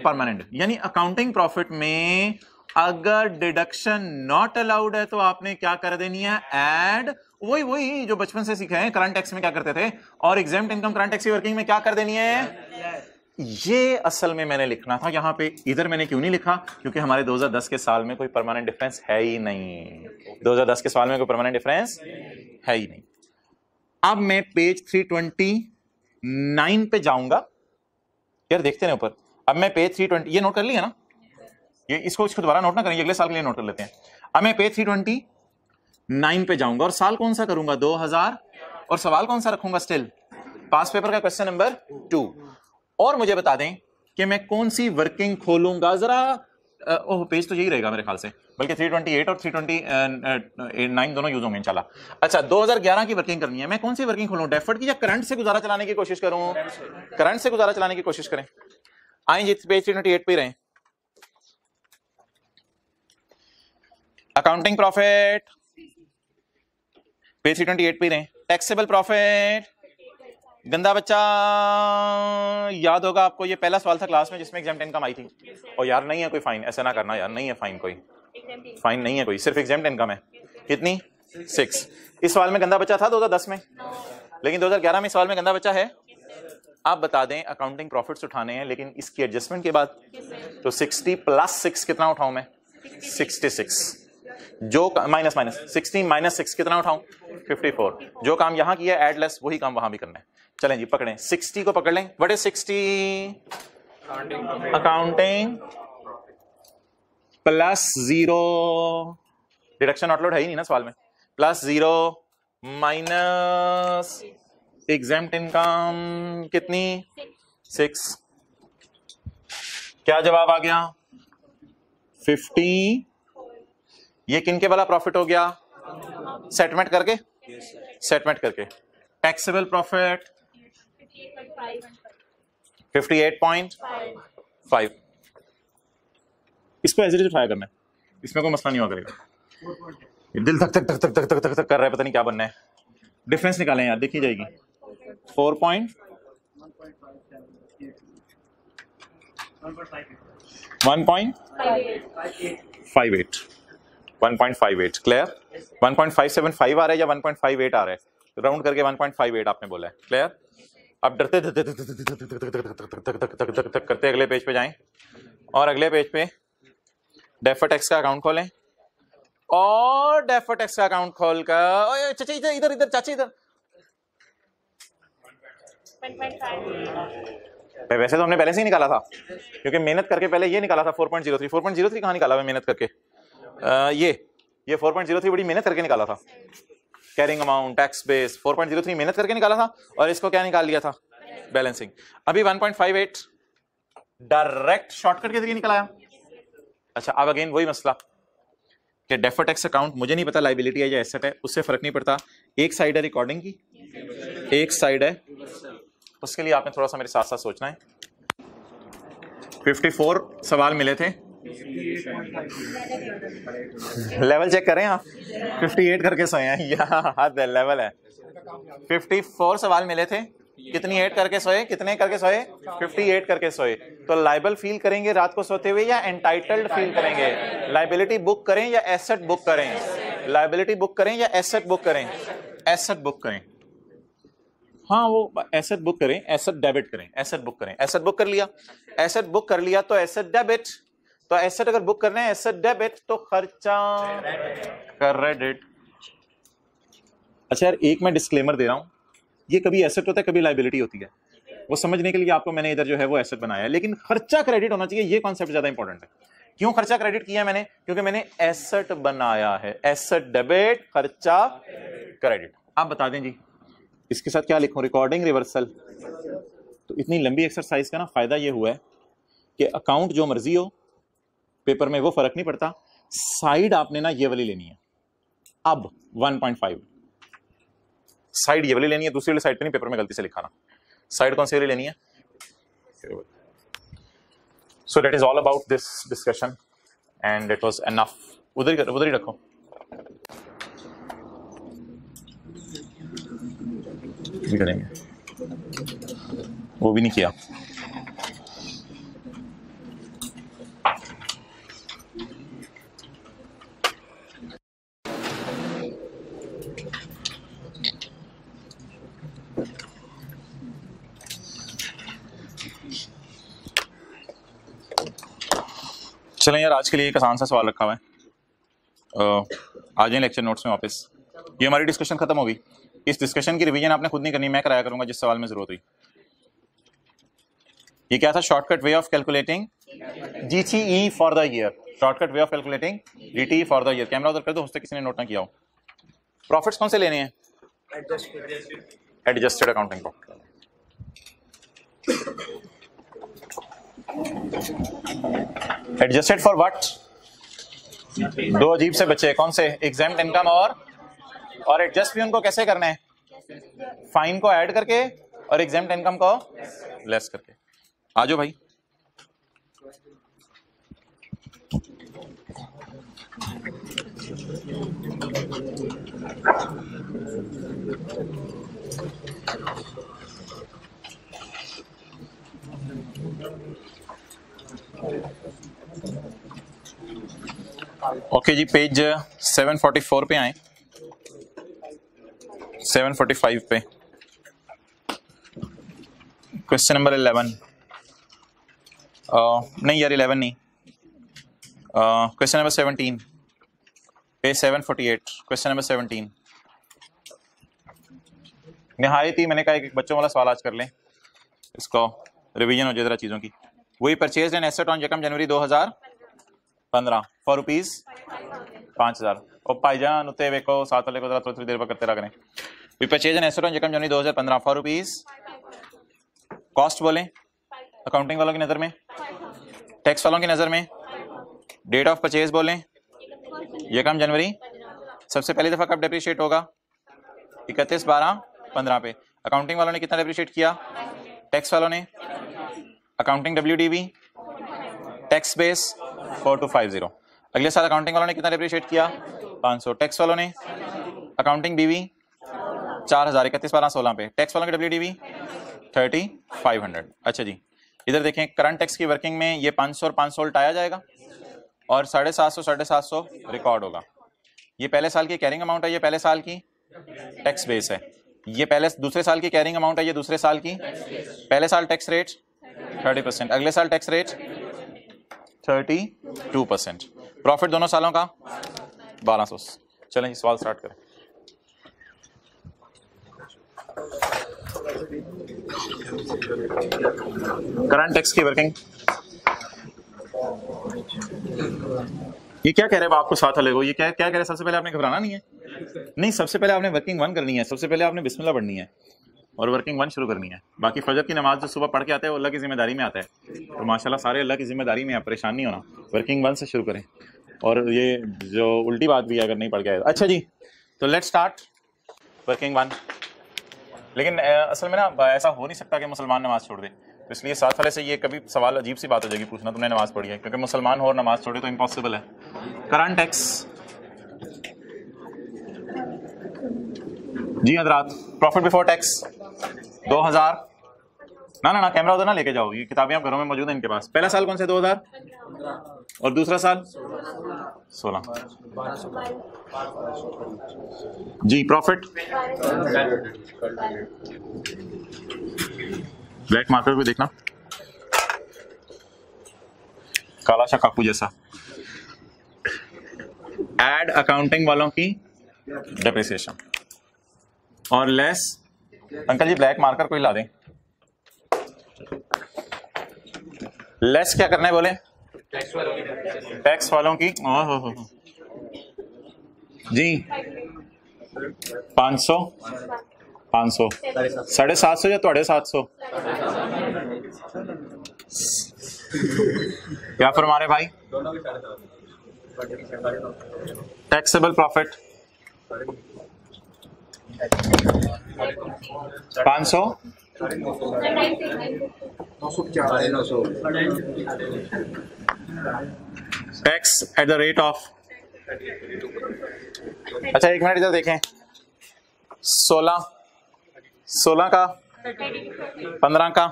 परमानेंट, यानी अकाउंटिंग प्रॉफिट में अगर डिडक्शन नॉट अलाउड है तो आपने क्या कर देनी है ऐड, वही जो बचपन से सीखे हैं करंट टैक्स में क्या करते थे, और एग्जेम्प्ट इनकम करंट टैक्स की वर्किंग में क्या कर देनी है। ये असल में मैंने लिखना था यहां पे, इधर मैंने क्यों नहीं लिखा, क्योंकि हमारे 2010 के साल में कोई परमानेंट डिफरेंस है ही नहीं, 2010 के साल में कोई परमानेंट डिफरेंस है ही नहीं। अब मैं पेज 329 पे जाऊंगा, यार देखते हैं ऊपर, अब मैं पेज 320, ये नोट कर लिया ना, ये इसको दोबारा नोट ना करें, अगले साल के लिए नोट कर लेते हैं। अब मैं पेज 329 पे जाऊंगा और साल कौन सा करूंगा 2000, और सवाल कौन सा रखूंगा स्टिल पास पेपर का क्वेश्चन नंबर 2, और मुझे बता दें कि मैं कौन सी वर्किंग खोलूंगा जरा, ओह पेज तो यही रहेगा मेरे ख्याल से, बल्कि 328 और 329 दोनों यूज होंगे इंशाल्लाह। अच्छा 2011 की वर्किंग करनी है, मैं कौन सी वर्किंग खोलूं, डेफर्ड की या करंट से गुजारा चलाने की कोशिश करूं, करंट से गुजारा चलाने की कोशिश करें। आए जी पेज 328 पे रहें, अकाउंटिंग प्रॉफिट पेज 328 पे रहें, टैक्सेबल प्रॉफिट, गंदा बच्चा याद होगा आपको, ये पहला सवाल था क्लास में जिसमें एग्जेम्प्ट इनकम आई थी, और यार नहीं है कोई फाइन, ऐसा ना करना यार, नहीं है फाइन, कोई फाइन नहीं है कोई, सिर्फ एग्जेम्प्ट इनकम है, कितनी 6। इस सवाल में गंदा बच्चा था 2010 में, लेकिन 2011 में सवाल में गंदा बच्चा है। आप बता दें अकाउंटिंग प्रॉफिट्स उठाने हैं, लेकिन इसकी एडजस्टमेंट के बाद, तो 60 + 6 कितना उठाऊं मैं 66, जो माइनस 60 - 6 कितना उठाऊं 54, जो काम यहां किया एड लेस वही काम वहां भी करना है। चलें जी पकड़ें 60 को पकड़ लें, what is 60, accounting +0, deduction not allowed है ही नहीं ना सवाल में, +0 माइनस एग्जेम्प्ट इनकम कितनी 6, क्या जवाब आ गया 50। ये किनके वाला प्रॉफिट हो गया, सेटलमेंट करके, सेटलमेंट करके टैक्सेबल प्रॉफिट 58.5, इसको एज इट इज उठाया करना है, इसमें कोई मसला नहीं हुआ करेगा। दिल धक धक धक धक धक धक धक कर रहा है, पता नहीं क्या बनना है, डिफरेंस निकालें यार, देखी जाएगी 1.58 क्लियर, 1.575 आ रहा है या 1.58 आ रहा है, राउंड करके 1.58 आपने बोला है, क्लियर। अब डरते करते अगले पेज पे जाएं और अगले पेज पे डेफर्ड टैक्स का अकाउंट खोलें और डेफर्ड टैक्स का अकाउंट खोलकर चाचा इधर इधर इधर चाचा इधर। वैसे तो हमने पहले से ही निकाला था क्योंकि मेहनत करके पहले ये निकाला था 4.03 4.03 कहाँ निकाला हुआ मेहनत करके ये 4.03 बड़ी मेहनत करके निकाला था। कैरिंग अमाउंट टैक्स बेस 4.03 मेहनत करके निकाला था और इसको क्या निकाल लिया था बैलेंसिंग। अभी 1.58 डायरेक्ट शॉर्टकट के जरिए निकलाया। अच्छा अब अगेन वही मसला कि डेफर्ड टैक्स अकाउंट मुझे नहीं पता लायबिलिटी है या एसेट है, उससे फर्क नहीं पड़ता। एक साइड है रिकॉर्डिंग की, एक साइड है, उसके लिए आपने थोड़ा सा मेरे साथ साथ सोचना है। 54 सवाल मिले थे, लेवल चेक करें आप 58 करके सोए हैं या हद है, लेवल है। 54 सवाल मिले थे, कितनी 8 करके सोए, कितने करके सोए 58 करके सोए। तो लाइबल फील करेंगे रात को सोते हुए या एंटाइटल्ड फील करेंगे? लाइबिलिटी बुक करें या एसेट बुक करें? लाइबिलिटी बुक करें या एसेट बुक करें? एसेट बुक करें। हाँ वो एसेट बुक करें, एसेट डेबिट करें, एसेट बुक करें। एसेट बुक कर लिया, एसेट बुक कर लिया तो एसेट डेबिट, तो एसेट अगर बुक करना है एसेट डेबिट तो खर्चा क्रेडिट। अच्छा यार एक मैं डिस्क्लेमर दे रहा हूं, ये कभी एसेट होता है कभी लाइबिलिटी होती है, वो समझने के लिए आपको मैंने इधर जो है वो एसेट बनाया है, लेकिन खर्चा क्रेडिट होना चाहिए, ये कॉन्सेप्ट ज्यादा इंपॉर्टेंट है। क्यों खर्चा क्रेडिट किया मैंने? क्योंकि मैंने एसेट बनाया है, एसेट डेबिट खर्चा क्रेडिट। आप बता दें जी इसके साथ क्या लिखूं, रिकॉर्डिंग रिवर्सल। तो इतनी लंबी एक्सरसाइज का ना फायदा ये हुआ है कि अकाउंट जो मर्जी हो पेपर में वो फर्क नहीं पड़ता, साइड आपने ना ये वाली लेनी है। अब 1.5 साइड ये वाली लेनी है, दूसरी वाली साइड पे नहीं, पेपर में गलती से लिखा ना। साइड कौन सी वाली लेनी है? So that is all about this discussion and it was enough. उधर ही रखो। भी करेंगे, वो भी नहीं किया। चलें यार आज के लिए एक आसान सा सवाल रखा हुआ है, आ जाए लेक्चर नोट्स में वापस। ये हमारी डिस्कशन खत्म होगी, इस डिस्कशन की रिवीजन आपने खुद नहीं करनी, मैं कराया करूंगा जिस सवाल में जरूरत हुई। ये क्या था? Shortcut way of calculating GTE for the year, shortcut way of calculating GTE for the year. Camera उधर कर दो, उससे किसी ने नोट ना किया हो। प्रॉफिट्स कौन से लेने हैं? Adjusted accounting profit. Adjusted for what? दो अजीब से बच्चे, कौन से? एग्जेम्प्ट इनकम और एडजस्ट भी उनको कैसे करना है? फाइन को ऐड करके और एग्जेम्प्ट इनकम को लेस करके। आ जाओ भाई। ओके जी, पेज 744 पे आए, 745 पे क्वेश्चन नंबर 11। नहीं यार 11 नहीं, question number 17 page 748, question number 17। निहायत ही मैंने कहा एक बच्चों वाला सवाल आज कर लें, इसको रिवीजन हो जाए जरा चीज़ों की। वही परचेज एन एसेट ऑन यकम जनवरी 2015 फॉर रुपीज 5000। और भाईजान उत्ते वेखो साथ वाले को जरा थोड़ी देर पर करते रह करें। We purchase an asset on यकम जनवरी 2015 फॉर रुपीज, कॉस्ट बोलें अकाउंटिंग वालों की नज़र में, टैक्स वालों की नज़र में, डेट ऑफ परचेज बोलें यकम जनवरी। सबसे पहली दफ़ा कब डेप्रिशिएट होगा? 31/12/15 पे। अकाउंटिंग वालों ने कितना डेप्रिशिएट किया? टैक्स वालों ने अकाउंटिंग WDV टैक्स बेस 4250। अगले साल अकाउंटिंग वालों ने कितना डेप्रिशिएट किया? 500। टैक्स वालों ने अकाउंटिंग BV 4000 31/12/16 पे। टैक्स वालों की WDV 3500। अच्छा जी, इधर देखें करंट टैक्स की वर्किंग में ये 500 और 500 उल्टाया जाएगा और 750 रिकॉर्ड होगा। ये पहले साल की कैरिंग अमाउंट है, ये पहले साल की टैक्स बेस है। ये पहले दूसरे साल की कैरिंग अमाउंट है, ये दूसरे साल की। पहले साल टैक्स रेट 30%, अगले साल टैक्स रेट 32%। प्रॉफिट दोनों सालों का 1200। चलें सवाल स्टार्ट करें। करंट टैक्स की वर्किंग, ये क्या कह रहे हैं आपको साथ वाले को, ये क्या क्या कह रहे हैं? सबसे पहले आपने घबराना नहीं है, नहीं सबसे पहले आपने वर्किंग 1 करनी है, सबसे पहले आपने बिस्मिल्लाह पढ़नी है और वर्किंग 1 शुरू करनी है। बाकी फजर की नमाज जो सुबह पढ़ के आता है वो अल्लाह की जिम्मेदारी में आता है, तो माशाल्लाह सारे अल्लाह की जिम्मेदारी में, आप परेशान नहीं होना। वर्किंग 1 से शुरू करें, और ये जो उल्टी बात भी है अगर नहीं पढ़ के आए। अच्छा जी, तो लेट स्टार्ट वर्किंग 1। लेकिन असल में ना ऐसा हो नहीं सकता कि मुसलमान नमाज छोड़ दे, तो इसलिए साथ वाले से ये कभी सवाल अजीब सी बात हो जाएगी पूछना तुमने नमाज पढ़ी है, क्योंकि मुसलमान हो और नमाज छोड़े तो इम्पॉसिबल है। करंट टैक्स जी हजरात, प्रॉफिट बिफोर टैक्स 2000। ना कैमरा उधर ना लेके जाओ, ये किताबें आप घरों में मौजूद है इनके पास। पहला साल कौन से 2000 और दूसरा साल 16 जी। प्रॉफिट ब्लैक मार्कर भी देखना, काला सा काकू जैसा। एड अकाउंटिंग वालों की डेप्रिसिएशन और लेस। अंकल जी ब्लैक मार्कर कोई ला दें। लेस क्या करना है बोले? टैक्स वालों की ओहो जी 500 750 या 750 क्या फरमा रहे भाई? Taxable profit 500 tax at the rate of. अच्छा एक मिनट इधर देखें, 16 का 15 का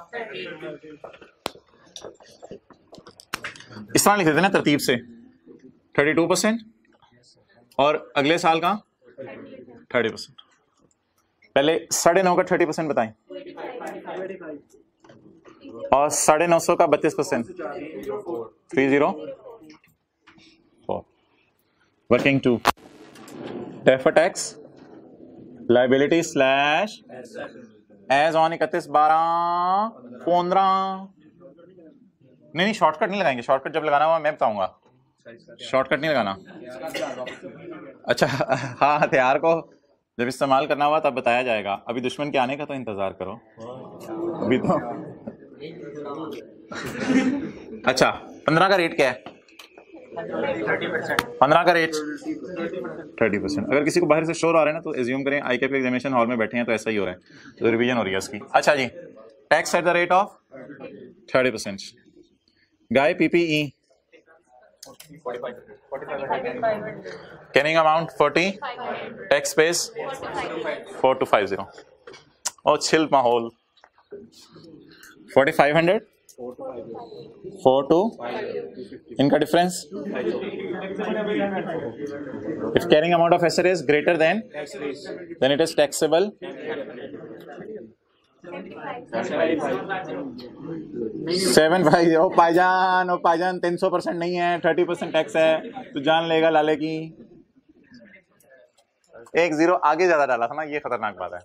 इस तरह लिख देते ना तरतीब से, 32% और अगले साल का 30%। पहले 9.5 का 30% बताएं और 950 का 32%। 304 working 2 defer tax liability slash as on 31/12/15। नहीं शॉर्टकट नहीं लगाएंगे, शॉर्टकट जब लगाना हुआ मैं बताऊंगा, शॉर्टकट नहीं लगाना। अच्छा हाँ, हथियार को जब इस्तेमाल करना हुआ तब बताया जाएगा, अभी दुश्मन के आने का तो इंतजार करो अभी तो। अच्छा 15 का रेट क्या है? 15 का रेट 30%। अगर किसी को बाहर से शोर आ रहा है ना तो एज्यूम करें ICAP एग्जामिनेशन हॉल में बैठे हैं तो ऐसा ही हो रहा है, तो रिवीजन हो रही है उसकी। अच्छा जी, tax at the rate of 30%। गाय PPE carrying amount 40, tax base 4250। और चिल माहौल 4500 42 इनका difference. If carrying amount of asset is greater than it is taxable. 7 भाई ओ पाईजान 300% नहीं है, 30% टैक्स है, तो जान लेगा लाले की। 1 0 आगे ज्यादा डाला था ना, ये खतरनाक बात है।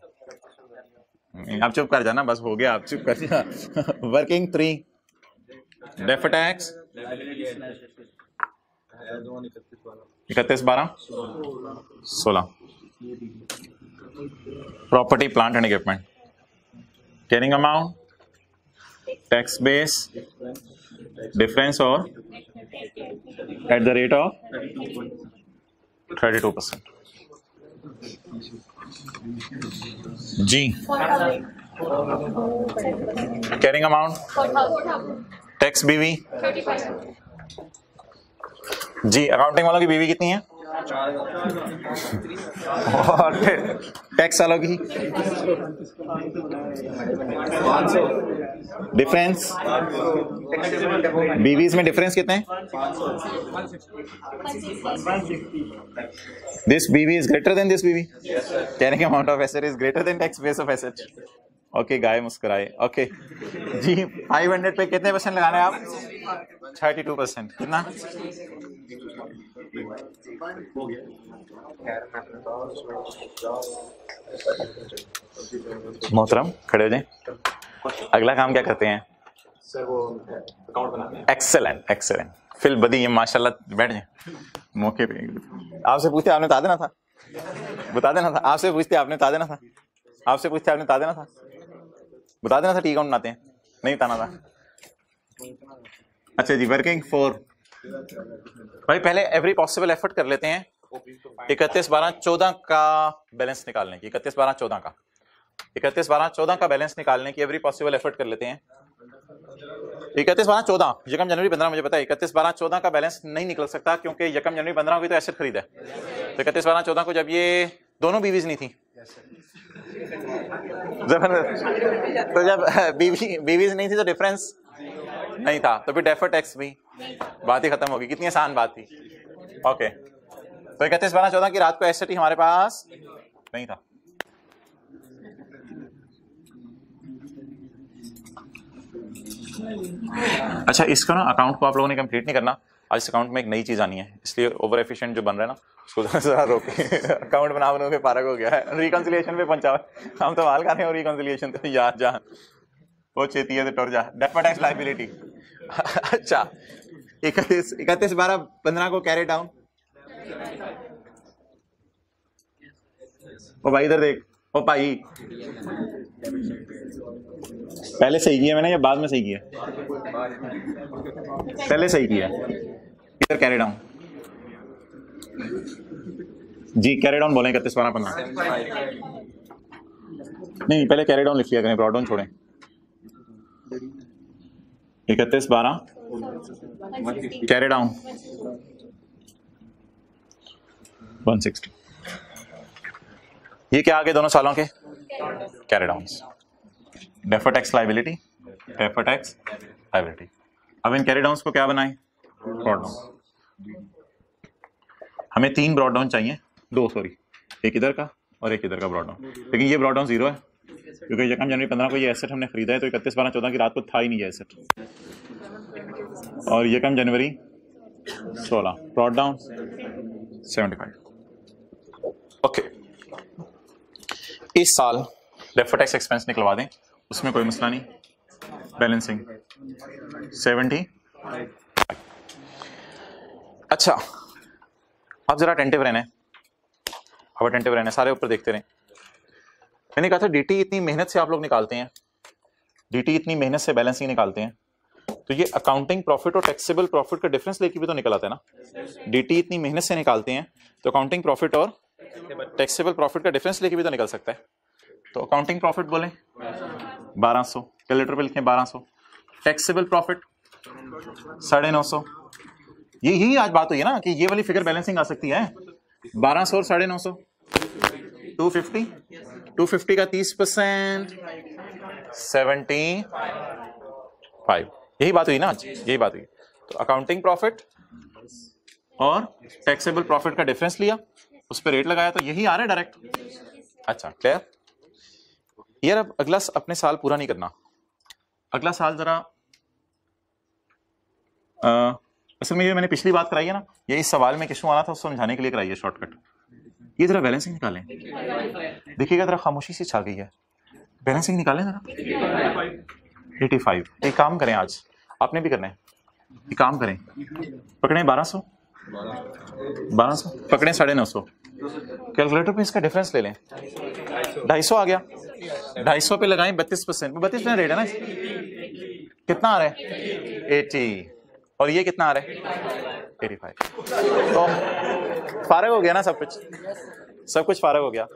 आप चुप कर जाना, बस हो गया, आप चुप कर जाना। Working 3 defer tax 31/12/16। Property plant and equipment carrying amount tax base difference और एट द रेट ऑफ 32% जी। कैरिंग अमाउंट टैक्स BV जी। अकाउंटिंग वालों की BV कितनी है? और टैक्स वालों की डिफरेंस, बीवीज में डिफरेंस कितने हैं? This BV is greater than this BV, carrying amount of asset is greater than tax base of asset. Okay, गाय मुस्कुराए। ओके जी, 500 पे कितने % लगाना है आप? 32%। कितना? मोहतरम खड़े हो जाएं। अगला काम क्या करते हैं सर? वो अकाउंट बनाते हैं। एक्सेलेंट एक्सेलेंट, फिल बदी ये माशाल्लाह, बैठ जाए मौके पे। आपसे पूछते आपने बता देना था, बता देना था। आपसे पूछते आपने बता देना था, आपसे पूछते आपने बता देना था, बता देना था टी अकाउंट बनाते हैं, नहीं बताना था। अच्छा जी, वर्किंग फॉर भाई पहले एवरी पॉसिबल एफर्ट कर लेते हैं 31/12/14 का बैलेंस निकालने की। 31/12/14 का 31/12/14 का बैलेंस निकालने की एवरी पॉसिबल एफर्ट कर लेते हैं। 31/12/14 यकम जनवरी 15 मुझे पता है 31/12/14 का बैलेंस नहीं निकल सकता क्योंकि यकम जनवरी 15 को तो एसेट खरीदा है। तो 31/12/14 को जब ये दोनों बीवीज नहीं थी, तो जब बीवीज नहीं थी तो डिफरेंस नहीं था, तो फिर डेफर्ड टैक्स भी बात ही खत्म होगी। कितनी आसान बात थी। ओके, तो 31/12/14 की रात को एसेट ही हमारे पास नहीं था। अच्छा, इसको ना अकाउंट को आप लोगों ने कंप्लीट नहीं करना। आज इस अकाउंट में एक नई चीज आनी है, इसलिए ओवर एफिशिएंट जो बन रहा है ना उसको जरा रोके। अकाउंट बना के पारक हो गया है, रिकंसिलिएशन पे पहुंचा। हम तो माल कर रहे हैं रिकंसिलिएशन तो यार जान वो चेती है तो टोर जा। Deferred tax liability. अच्छा, 31/12/15 को कैरी डाउन। ओ भाई इधर देख, ओ भाई पहले सही किया मैंने या बाद में सही किया? पहले सही किया। इधर कैरी डाउन जी, कैरी डाउन बोलें 31/12/15। नहीं, पहले कैरी डाउन लिख लिया करें, ब्रॉड डाउन छोड़ें। 31/12 कैरी डाउन 160। ये क्या आगे दोनों सालों के carry down. Deferred tax liability, deferred tax liability. अब इन कैरी डाउन्स को क्या बनाएं? Brought down. हमें 3 ब्रॉड डाउन चाहिए, 2 सॉरी, एक इधर का और एक इधर का ब्रॉड डाउन। लेकिन ये ब्रॉड डाउन 0 है क्योंकि यकम जनवरी 15 को ये एसेट हमने खरीदा है, तो 31/12/14 की रात को था ही नहीं ये एसेट। और यकम जनवरी 16 ब्रॉड डाउन 75। ओके, इस साल डेफर्ड टैक्स एक्सपेंस निकलवा दें, उसमें कोई मसला नहीं। बैलेंसिंग 70। अच्छा, अब जरा अटेंटिव रहना है, अब अटेंटिव रहना है, सारे ऊपर देखते रहें। मैंने कहा था डीटी इतनी मेहनत से आप लोग निकालते हैं, डीटी इतनी मेहनत से बैलेंसिंग निकालते हैं, तो ये अकाउंटिंग प्रॉफिट और टैक्सेबल प्रॉफिट का डिफरेंस लेके भी तो निकल आता है ना। डीटी इतनी मेहनत से निकालते हैं तो अकाउंटिंग प्रॉफिट और टैक्सेबल प्रॉफिट का डिफरेंस लेके भी तो निकल सकता है। तो अकाउंटिंग प्रॉफिट बोले 1200, कैलकुलेटर पे लिखें 1200। Taxable profit 950। यही आज बात हुई है ना कि ये वाली फिगर बैलेंसिंग आ सकती है। 1200 और 950 250, 250 का 30% 75। यही बात हुई ना आज, यही बात हुई। तो अकाउंटिंग प्रॉफिट और टैक्सेबल प्रॉफिट का डिफरेंस लिया, उस पर रेट लगाया, तो यही आ रहा है डायरेक्ट। अच्छा, क्लियर यार। अब अगला अपने साल पूरा नहीं करना, अगला साल जरा असल में ये मैंने पिछली बात कराई है ना, ये इस सवाल में क्यों आना था उसको समझाने के लिए कराई है शॉर्टकट। ये जरा बैलेंसिंग निकालें, देखिएगा जरा खामोशी से छा गई है। बैलेंसिंग निकालें जरा। 85। एक काम करें, आज आपने भी करना है, एक काम करें, पकड़ें 1200 पकड़ें 950। कैलकुलेटर पे इसका डिफरेंस ले लें, 250 आ गया। 250 पे लगाएं 32%, 32% रेट है ना। कितना आ रहा है? 80। और ये कितना आ रहा है? 85। तो फारग हो गया ना, सब कुछ फारग हो गया।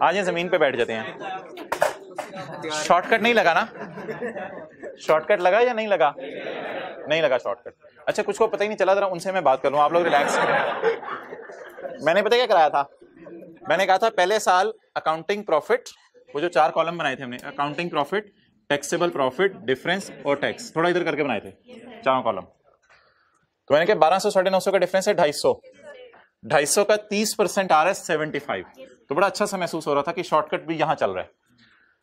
आज ये जमीन पे बैठ जाते हैं। शॉर्टकट नहीं लगा ना? शॉर्टकट लगा या नहीं लगा? नहीं लगा शॉर्टकट। अच्छा, कुछ को पता ही नहीं चला, जरा उनसे मैं बात कर लूं, आप लोग रिलैक्स करें। मैंने पता क्या कराया था, मैंने कहा था पहले साल अकाउंटिंग प्रॉफिट, वो जो 4 कॉलम बनाए थे हमने, accounting profit, taxable profit, difference और टैक्स, थोड़ा इधर करके बनाए थे 4 कॉलम। तो मैंने कहा 1200 950 का डिफरेंस है 250 का 30% आ रहा है 75। तो बड़ा अच्छा सा महसूस हो रहा था कि शॉर्टकट भी यहां चल रहा है।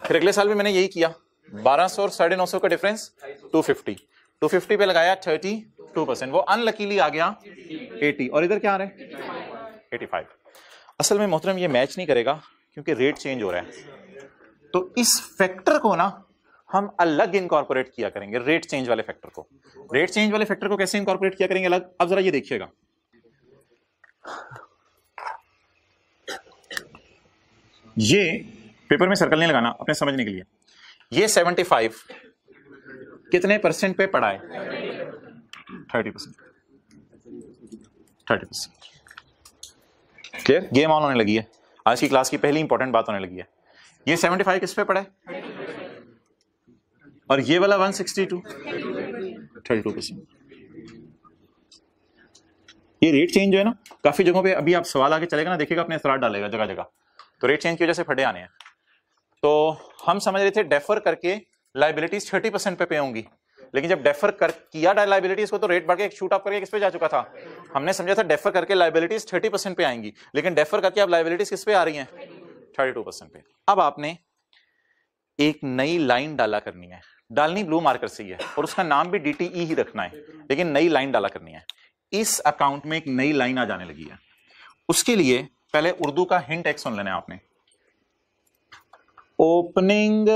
फिर अगले साल भी मैंने यही किया, 1200 और 950 का डिफरेंस 250 पे लगाया 32%, वो अनलकीली आ गया 80, और इधर क्या आ रहा है 85। असल में मोहतरम ये मैच नहीं करेगा क्योंकि रेट चेंज हो रहा है, तो इस फैक्टर को ना हम अलग इनकॉर्पोरेट किया करेंगे, रेट चेंज वाले फैक्टर को। रेट चेंज वाले फैक्टर को कैसे इनकॉर्पोरेट किया करेंगे अलग, अब जरा ये देखिएगा। ये पेपर में सर्कल नहीं लगाना अपने समझने के लिए। ये 75 कितने परसेंट पे पड़ा है, 30%। क्लियर, गेम ऑन होने लगी है, आज की क्लास की पहली इंपॉर्टेंट बात होने लगी है। ये 75 किस पे पड़ा है, और ये वाला 162, 32%। ये रेट चेंज जो है ना, काफी जगहों पे अभी आप सवाल आगे चलेगा ना, देखिएगा अपने असरार डालेगा जगह जगह। तो रेट चेंज की वजह से फटे आने हैं। तो हम समझ रहे थे डेफर करके लाइबिलिटीज 30% पे होंगी, लेकिन जब डेफर किया लाइबिलिटीज को तो रेट बढ़ के शूट अप करके किस पे जा चुका था। हमने समझा था डेफर करके लाइबिलिटीज 30% पे आएंगी, लेकिन डेफर करके अब लाइबिलिटीज किस पे आ रही हैं, 32% पे। अब आपने एक नई लाइन डाला करनी है, डालनी ब्लू मार्कर से ही है, और उसका नाम भी DTE ही रखना है, लेकिन नई लाइन डाला करनी है। इस अकाउंट में एक नई लाइन आ जाने लगी है। उसके लिए पहले उर्दू का हिंट एक सुन लेना है आपने। ओपनिंग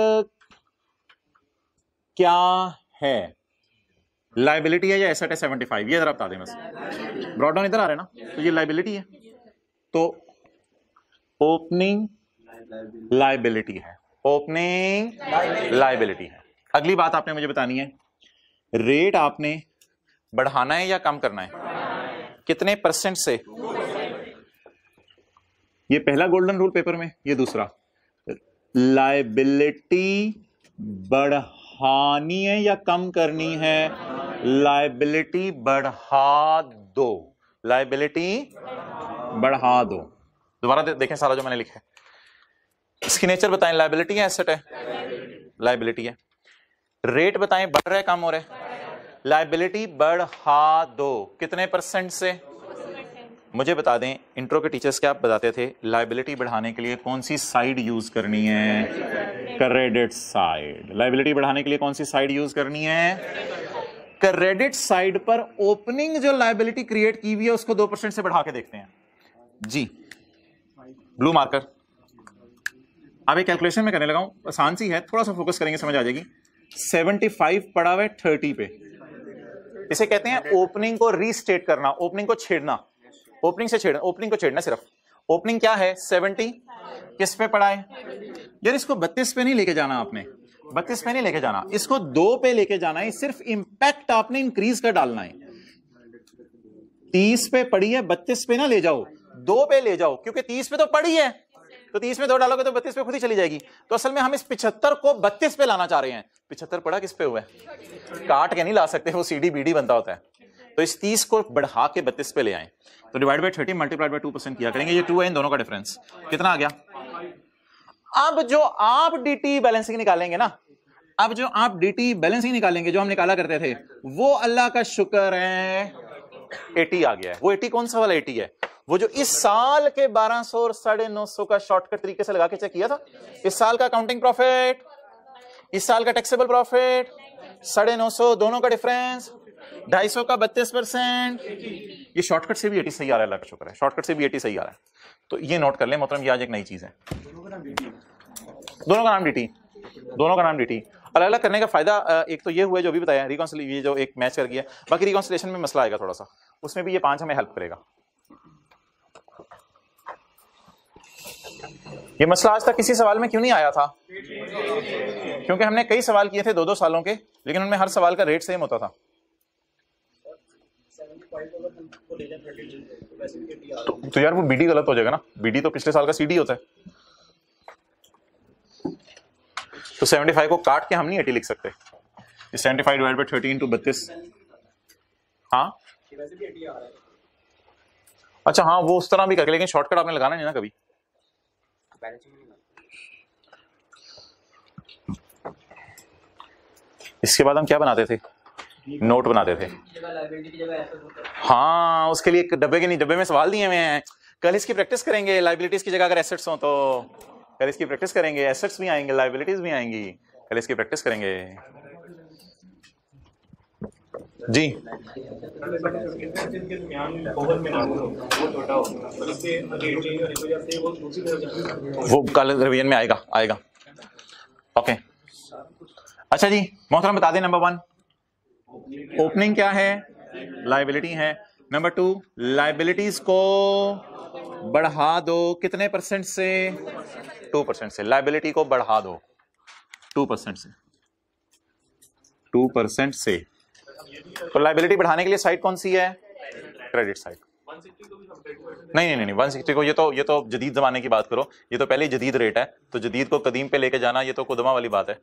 क्या है, लाइबिलिटी है या एसेट है 75, ये जरा बता दें बस। ब्रॉड डाउन इधर आ रहा है ना, तो ये लाइबिलिटी है, तो ओपनिंग लाइबिलिटी है, ओपनिंग लाइबिलिटी है। अगली बात आपने मुझे बतानी है, रेट आपने बढ़ाना है या कम करना है, कितने परसेंट से। ये पहला गोल्डन रूल पेपर में, ये दूसरा, लाइबिलिटी बढ़ानी है या कम करनी है, लाइबिलिटी बढ़ा दो, लाइबिलिटी बढ़ा दो। दोबारा देखें सारा जो मैंने लिखा है, इसकी नेचर बताएं, लाइबिलिटी है एसेट है, लाइबिलिटी है। रेट बताएं, बढ़ रहा है कम हो रहा है, लाइबिलिटी बढ़ा दो, कितने परसेंट से। मुझे बता दें, इंट्रो के टीचर्स क्या बताते थे, लाइबिलिटी बढ़ाने के लिए कौन सी साइड यूज करनी है, क्रेडिट साइड। लाइबिलिटी बढ़ाने के लिए कौन सी साइड यूज करनी है, क्रेडिट साइड पर ओपनिंग जो लाइबिलिटी क्रिएट की हुई है उसको 2% से बढ़ा के देखते हैं जी। Blue marker. अब एक कैलकुलेशन में करने लगा हूं, आसान सी है, थोड़ा सा फोकस करेंगे समझ आ जाएगी। 75 पड़ा हुआ है 30 पे, इसे कहते हैं ओपनिंग को रीस्टेट करना, ओपनिंग को छेड़ना, ओपनिंग से छेड़ना, ओपनिंग को छेड़ना सिर्फ। ओपनिंग क्या है 70, किस पे पड़ा है यार, इसको 32 पे नहीं लेके जाना आपने, 32 पे नहीं लेके जाना, इसको 2 पे लेके जाना है, सिर्फ इंपैक्ट आपने इंक्रीज कर डालना है। 30 पे पड़ी है, 32 पे ना ले जाओ, 2 पे ले जाओ, क्योंकि 30 पे तो पड़ी है, तो 30 में 2 डालोगे तो 32 पे खुद ही चली जाएगी। तो असल में हम इस 75 को 32 पे लाना चाह रहे हैं। 75 पड़ा किस पे हुआ है, काट के नहीं ला सकते, वो CD BD बनता होता है। तो इस 30 को बढ़ा के 32 पे ले आए, तो डिवाइड बाय 30 मल्टीप्लाइड बाय 2% किया करेंगे। ये 2 है, इन दोनों का डिफरेंस कितना आ गया। अब जो आप DT बैलेंसिंग निकालेंगे ना, अब जो आप DT बैलेंसिंग निकालेंगे, जो हम निकाला करते थे, वो अल्लाह का शुक्र है 80 आ गया है। वो 80 कौन सा वाला 80 है, वो जो इस साल के 1200 और 950 का शॉर्टकट तरीके से लगा के चेक किया था। इस साल का अकाउंटिंग प्रॉफिट, इस साल का टैक्सेबल प्रॉफिट, 950 दोनों का डिफरेंस, 250 का 32%। ये शॉर्टकट से भी 80 सही आ रहा है, अल्लाह का शुक्र है, शॉर्टकट से भी 80 सही आ रहा है। तो ये नोट कर लें मोहतरम, ये आज एक नई चीज है। दोनों का नाम DT, दोनों का नाम DT। अलग अलग करने का फायदा एक तो ये हुआ जो अभी बताया, रिकॉन्सिलिएशन, ये जो एक मैच कर गया, बाकी रिकॉन्सिलिएशन में मसला आएगा थोड़ा सा, उसमें भी ये 5 हमें हेल्प करेगा। ये मसला आज तक किसी सवाल में क्यों नहीं आया था, क्योंकि हमने कई सवाल किए थे 2-2 सालों के, लेकिन उनमें हर सवाल का रेट सेम होता था। तो यार वो BD गलत हो जाएगा ना, BD तो पिछले साल का CD होता है, तो 75 को काट के हम नहीं 80 लिख सकते। 75 डिवाइड बाय 30 into 32, हाँ अच्छा हाँ, वो उस तरह भी करके, लेकिन शॉर्टकट आपने लगाना नहीं ना कभी। इसके बाद हम क्या बनाते थे? नोट बनाते थे। हाँ, उसके लिए एक डब्बे के नहीं, डब्बे में सवाल दिए हुए हैं, कल इसकी प्रैक्टिस करेंगे। लाइबिलिटीज की जगह अगर एसेट्स हो तो कल इसकी प्रैक्टिस करेंगे, एसेट्स भी आएंगे, लाइबिलिटीज भी आएंगी, कल इसकी प्रैक्टिस करेंगे जी। वो कल रिवीजन में आएगा आएगा। ओके अच्छा जी, मोहतरम बता दें, नंबर 1 ओपनिंग क्या है? लाइबिलिटी है। नंबर 2 लाइबिलिटीज को बढ़ा दो कितने परसेंट से? 2% से। लाइबिलिटी को बढ़ा दो 2% से, 2% से। तो लाइबिलिटी बढ़ाने के लिए साइड कौन सी है? Credit side. नहीं 160 को, ये तो जदीद जमाने की बात करो, ये तो पहले ही जदीद रेट है, तो जदीद को कदीम पे लेके जाना ये तो कुदमा वाली बात है।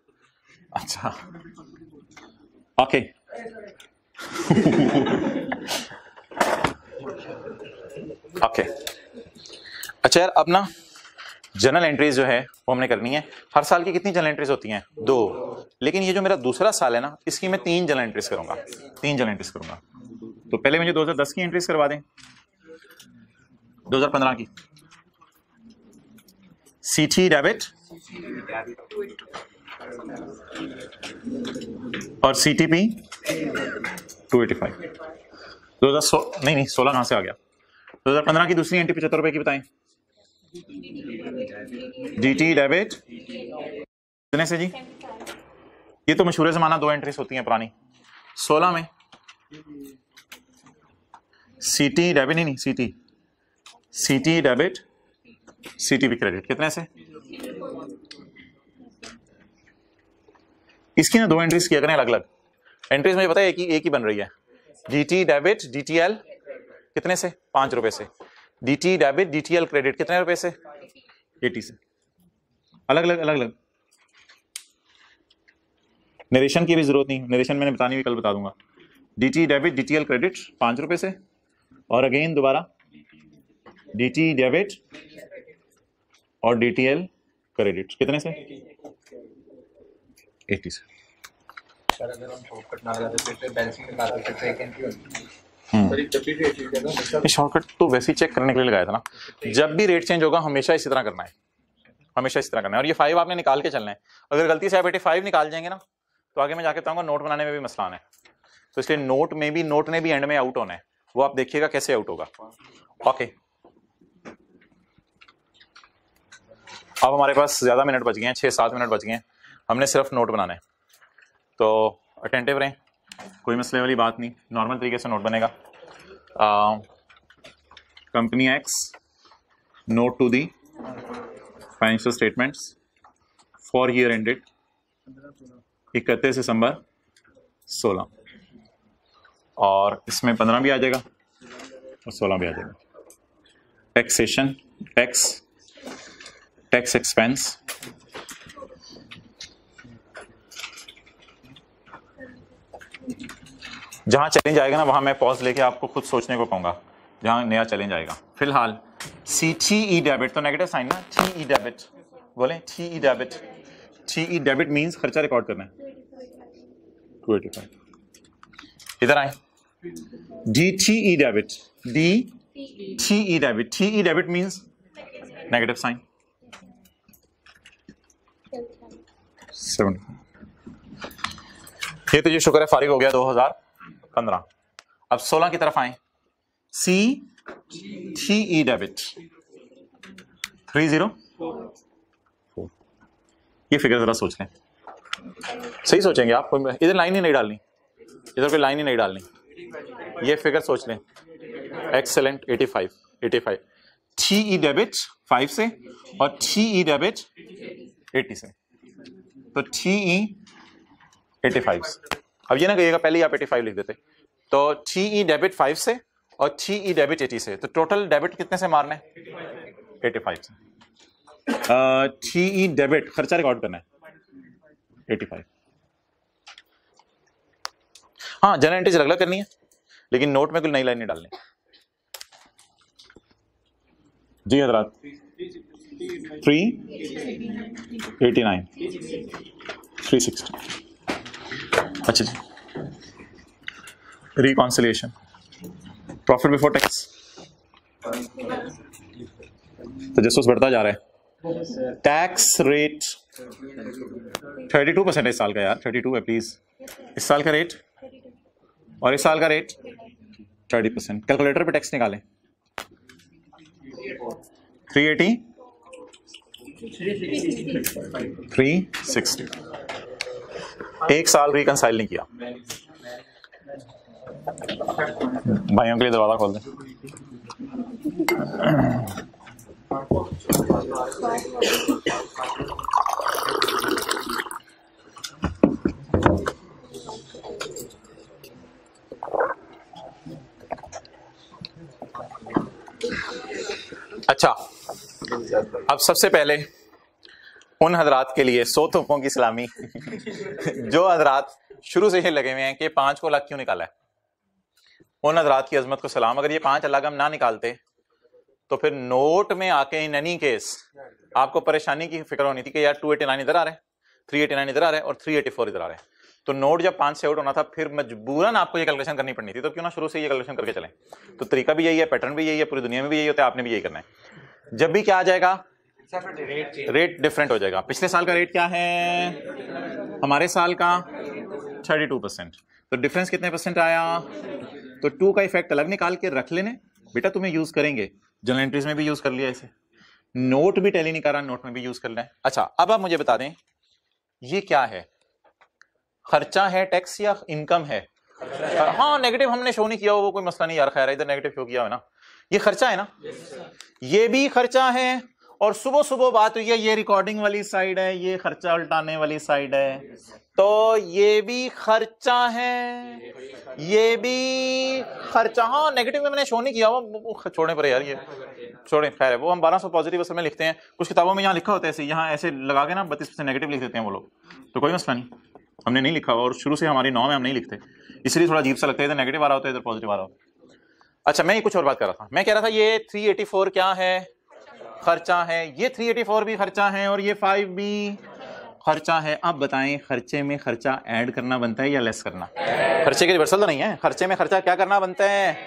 अच्छा ओके ओके अच्छा यार, अब ना जनरल एंट्रीज जो है वो हमने करनी है। हर साल की कितनी जनरल एंट्रीज होती हैं? 2। लेकिन ये जो मेरा दूसरा साल है ना, इसकी मैं 3 जनरल एंट्रीज करूंगा, 3 जनरल एंट्रीज करूंगा। तो पहले मुझे 2010 की एंट्रीज करवा दें, 2015 की सीटी डेबिट और सीटीपी 285। 16 कहां से आ गया? 2015 की दूसरी एंट्री 75 रुपए की बताएं। डीटी डेबिट कितने से जी? ये तो मशहूर जमाना 2 एंट्रीज होती हैं पुरानी। 16 में सीटी डेबिट, नहीं सीटी डेबिट सीटीपी क्रेडिट कितने से? इसकी ना 2 एंट्रीज किया करें अलग अलग। एंट्रीज मुझे पता है एक ही बन रही है। डीटी डेबिट डीटीएल कितने से? 5 रुपए से। डीटी डेबिट डीटीएल क्रेडिट कितने रुपए से? 80 से। अलग अलग। नरेशन की भी जरूरत नहीं, नरेशन मैंने बतानी भी कल बता दूंगा। डीटी डेबिट डीटीएल क्रेडिट 5 रुपए से, और अगेन दोबारा डीटी डेबिट और डीटीएल क्रेडिट कितने से? 80 से। शॉर्टकट तो वैसे ही चेक करने के लिए लगाया था ना। जब भी रेट चेंज होगा हमेशा इसी तरह करना है, हमेशा इस तरह करना है। और ये 5 आपने निकाल के चलना है। अगर गलती से आप 85 निकाल जाएंगे ना, तो आगे मैं जाके बताऊंगा नोट बनाने में भी मसला आना है। तो इसलिए नोट ने भी एंड में आउट होना है, वो आप देखिएगा कैसे आउट होगा। ओके अब हमारे पास ज्यादा मिनट बच गए हैं, 6-7 मिनट बच गए हैं, हमने सिर्फ नोट बनाना है। तो अटेंटिव रहें, कोई मसले वाली बात नहीं, नॉर्मल तरीके से नोट बनेगा। Company X note to the financial statements for year ended 31 December 16, और इसमें 15 भी आ जाएगा और 16 भी आ जाएगा। टैक्सेशन टैक्स एक्सपेंस जहां चैलेंज आएगा ना वहां मैं पॉज लेके आपको खुद सोचने को कहूंगा, जहां नया चैलेंज आएगा। फिलहाल सीटीई डेबिट तो नेगेटिव साइन ना, टीई डेबिट बोले, टीई डेबिट मींस खर्चा रिकॉर्ड करना है 285। इधर आए, DTE debit TE debit means negative sign 7। ये तो ये शुक्र है फारिग हो गया 2015। अब 16 की तरफ आए, सीटीई डेबिट 304। ये फिगर जरा सोच लें, सही सोचेंगे आप, इधर लाइन ही नहीं डालनी, इधर कोई लाइन ही नहीं डालनी, ये फिगर सोच लें। एक्सेलेंट 85 टीई डेबिट 5 से और टीई डेबिट 80 से, तो टीई 85 से। अब ये ना कहिएगा पहले ही आप 85 लिख देते, तो टीई डेबिट 5 से और टीई डेबिट 80 से, तो टोटल डेबिट कितने से मारना है? 85 से। टीई डेबिट खर्चा रिकॉर्ड करना है 85। हाँ जनरल एंट्रीज अलग अलग करनी है, लेकिन नोट में कोई नई लाइन नहीं डालनी। जी हजरात 389 360। अच्छा जी, रिकॉन्सिलिएशन, प्रॉफिट बिफोर टैक्स, तजस्सुस बढ़ता जा रहा है। टैक्स रेट 32% है इस साल का यार, 32 है प्लीज। इस साल का रेट और इस साल का रेट 30%। कैलकुलेटर पे टैक्स निकालें। 380 360। एक साल रिकंसाइल नहीं किया। भाइयों के लिए दरवाजा खोल दें। अच्छा, अब सबसे पहले उन हजरात के लिए 100 तोपों की सलामी जो हजरात शुरू से ही लगे हुए हैं कि 5 को अलग क्यों निकाला है, उन हजरात की अजमत को सलाम। अगर ये 5 अलग हम ना निकालते तो फिर नोट में आके इन एनी केस आपको परेशानी की फिक्र होनी थी कि यार 289 इधर आ रहा है, 389 इधर आ रहा है और 384 इधर आ रहा है। तो नोट जब 5 से आउट होना था फिर मजबूरन आपको ये कैलकुलेशन करनी पड़नी थी। तो क्यों ना शुरू से ये कैलकुलेशन करके चलें। तो तरीका भी यही है, पैटर्न भी यही है, पूरी दुनिया में भी यही होता है, आपने भी यही करना है। जब भी क्या आ जाएगा, रेट डिफरेंट हो जाएगा। पिछले साल का रेट क्या है, हमारे साल का 32%। तो डिफरेंस कितने परसेंट आया, तो 2 का इफेक्ट अलग निकाल के रख लेने बेटा, तुम्हें यूज करेंगे। जनरल एंट्रीज में भी यूज कर लिया इसे, नोट भी टैली नहीं कर रहा, नोट में भी यूज कर लें। अच्छा, अब आप मुझे बता दें ये क्या है, खर्चा है टैक्स या इनकम है? हाँ, नेगेटिव हमने शो नहीं किया वो कोई मसला नहीं यार, खैर इधर नेगेटिव शो किया है ना, ये खर्चा है ना, ये भी खर्चा है। और सुबह सुबह बात हुई है, ये रिकॉर्डिंग वाली साइड है, ये खर्चा उल्टाने वाली साइड है, तो ये भी खर्चा है, ये भी खर्चा। हाँ, नेगेटिव में मैंने शो नहीं किया वो छोड़ने पर यार, ये छोड़े, खैर है वो हम 1200 पॉजिटिव असल में लिखते हैं। कुछ किताबों में यहाँ लिखा होता है ऐसे, यहाँ ऐसे लगा के ना 32% नेगेटिव लिख देते हैं वो लोग, तो कोई मसला नहीं, हमने नहीं लिखा और शुरू से हमारी 9 में हम नहीं लिखते, इसलिए थोड़ा अजीब सा लगता है, इधर नेगेटिव आ रहा होता है, इधर पॉजिटिव आ रहा होता है। अच्छा, मैं कुछ और बात कर रहा था, मैं कह रहा था ये 384 क्या है, खर्चा है, ये 384 भी खर्चा है और ये 5 भी खर्चा है। अब बताएं, खर्चे में खर्चा ऐड करना बनता है या लेस करना? खर्चे के रिवर्सल तो नहीं है, खर्चे में खर्चा क्या करना बनता है,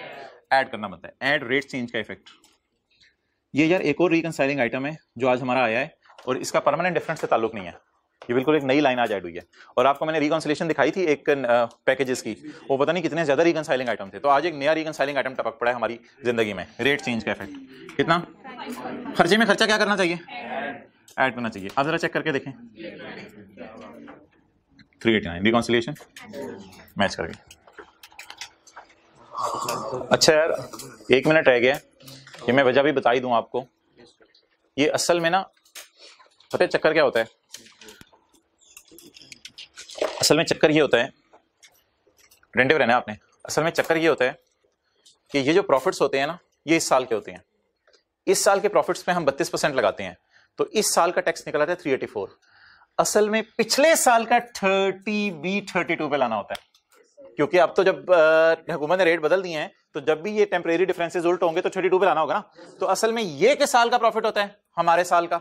ऐड करना बनता है। ऐड रेट चेंज का इफेक्ट। ये यार एक और रिकंसाइलिंग आइटम है जो आज हमारा आया है और इसका परमानेंट डिफरेंस से ताल्लुक नहीं है, ये बिल्कुल एक नई लाइन आज ऐड हुई है। और आपको मैंने रिकंसिलिएशन दिखाई थी एक पैकेजेस की, वो पता नहीं कितने ज्यादा रिकंसाइलिंग आइटम थे, तो आज एक नया रिकंसाइलिंग आइटम टपक पड़ा है हमारी जिंदगी में, रेट चेंज का इफेक्ट। कितना खर्चे में खर्चा क्या करना चाहिए, ऐड करना चाहिए। आप जरा चेक करके देखें, 389 रिकंसिलिएशन मैच करके। अच्छा यार, 1 मिनट रह गया, ये मैं वजह भी बता ही दूं आपको। ये असल में ना पता है चक्कर क्या होता है, असल में चक्कर ये होता है, अटेंटिव रहना आपने, असल में चक्कर ये होता है कि ये जो प्रॉफिट्स होते हैं ना, ये इस साल के होते हैं। इस साल के प्रॉफिट्स पे हम 32% लगाते हैं, तो इस साल का टैक्स निकला था 384। असल में पिछले साल का 32 पे लाना होता है, क्योंकि अब तो जब हुकूमत ने रेट बदल दिए हैं, तो जब भी ये टेम्परेरी डिफरेंसेस उल्ट होंगे तो 32 पे लाना होगा ना। तो असल में ये किस साल का प्रॉफिट होता है, हमारे साल का,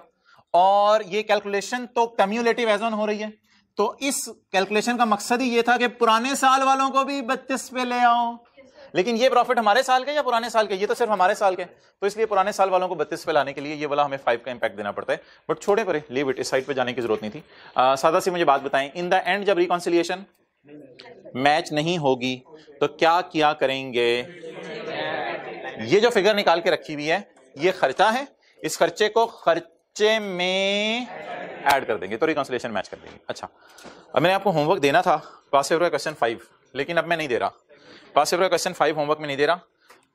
और ये कैलकुलेशन तो कम्युलेटिव एज ऑन हो रही है। तो इस कैलकुलेशन का मकसद ही ये था कि पुराने साल वालों को भी 32 पे ले आओ, लेकिन ये प्रॉफिट हमारे साल के या पुराने साल के, ये तो सिर्फ हमारे साल के, तो इसलिए पुराने साल वालों को 32 पे लाने के लिए ये वाला हमें 5 का इंपैक्ट देना पड़ता है। बट छोड़े परे, लीव इट, इस साइड पे जाने की जरूरत नहीं थी। सादा सी मुझे बात बताएं, इन द एंड जब रिकॉन्सिलिएशन मैच नहीं होगी तो क्या किया करेंगे? ये जो फिगर निकाल के रखी हुई है ये खर्चा है, इस खर्चे को खर्चे में ऐड कर देंगे तो रिकॉन्सिलिएशन मैच कर देंगे। अच्छा, अब मैंने आपको होमवर्क देना था पास पेपर का क्वेश्चन 5, लेकिन अब मैं नहीं दे रहा, पास पेपर का क्वेश्चन 5 होमवर्क में नहीं दे रहा।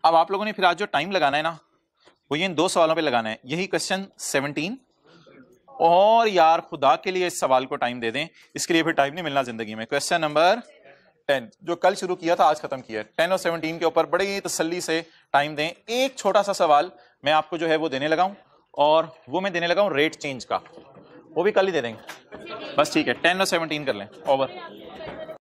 अब आप लोगों ने फिर आज जो टाइम लगाना है ना, वो ये इन 2 सवालों पे लगाना है, यही क्वेश्चन 17, और यार खुदा के लिए इस सवाल को टाइम दे दें, इसके लिए फिर टाइम नहीं मिलना जिंदगी में। क्वेश्चन नंबर 10 जो कल शुरू किया था आज खत्म किया है, 10 और 17 के ऊपर बड़ी तसल्ली से टाइम दें। एक छोटा सा सवाल मैं आपको जो है वो देने लगा हूं, और वो मैं देने लगा हूं रेट चेंज का, वो भी कल ही दे देंगे बस, ठीक है। 10 और 17 कर लें, ओवर।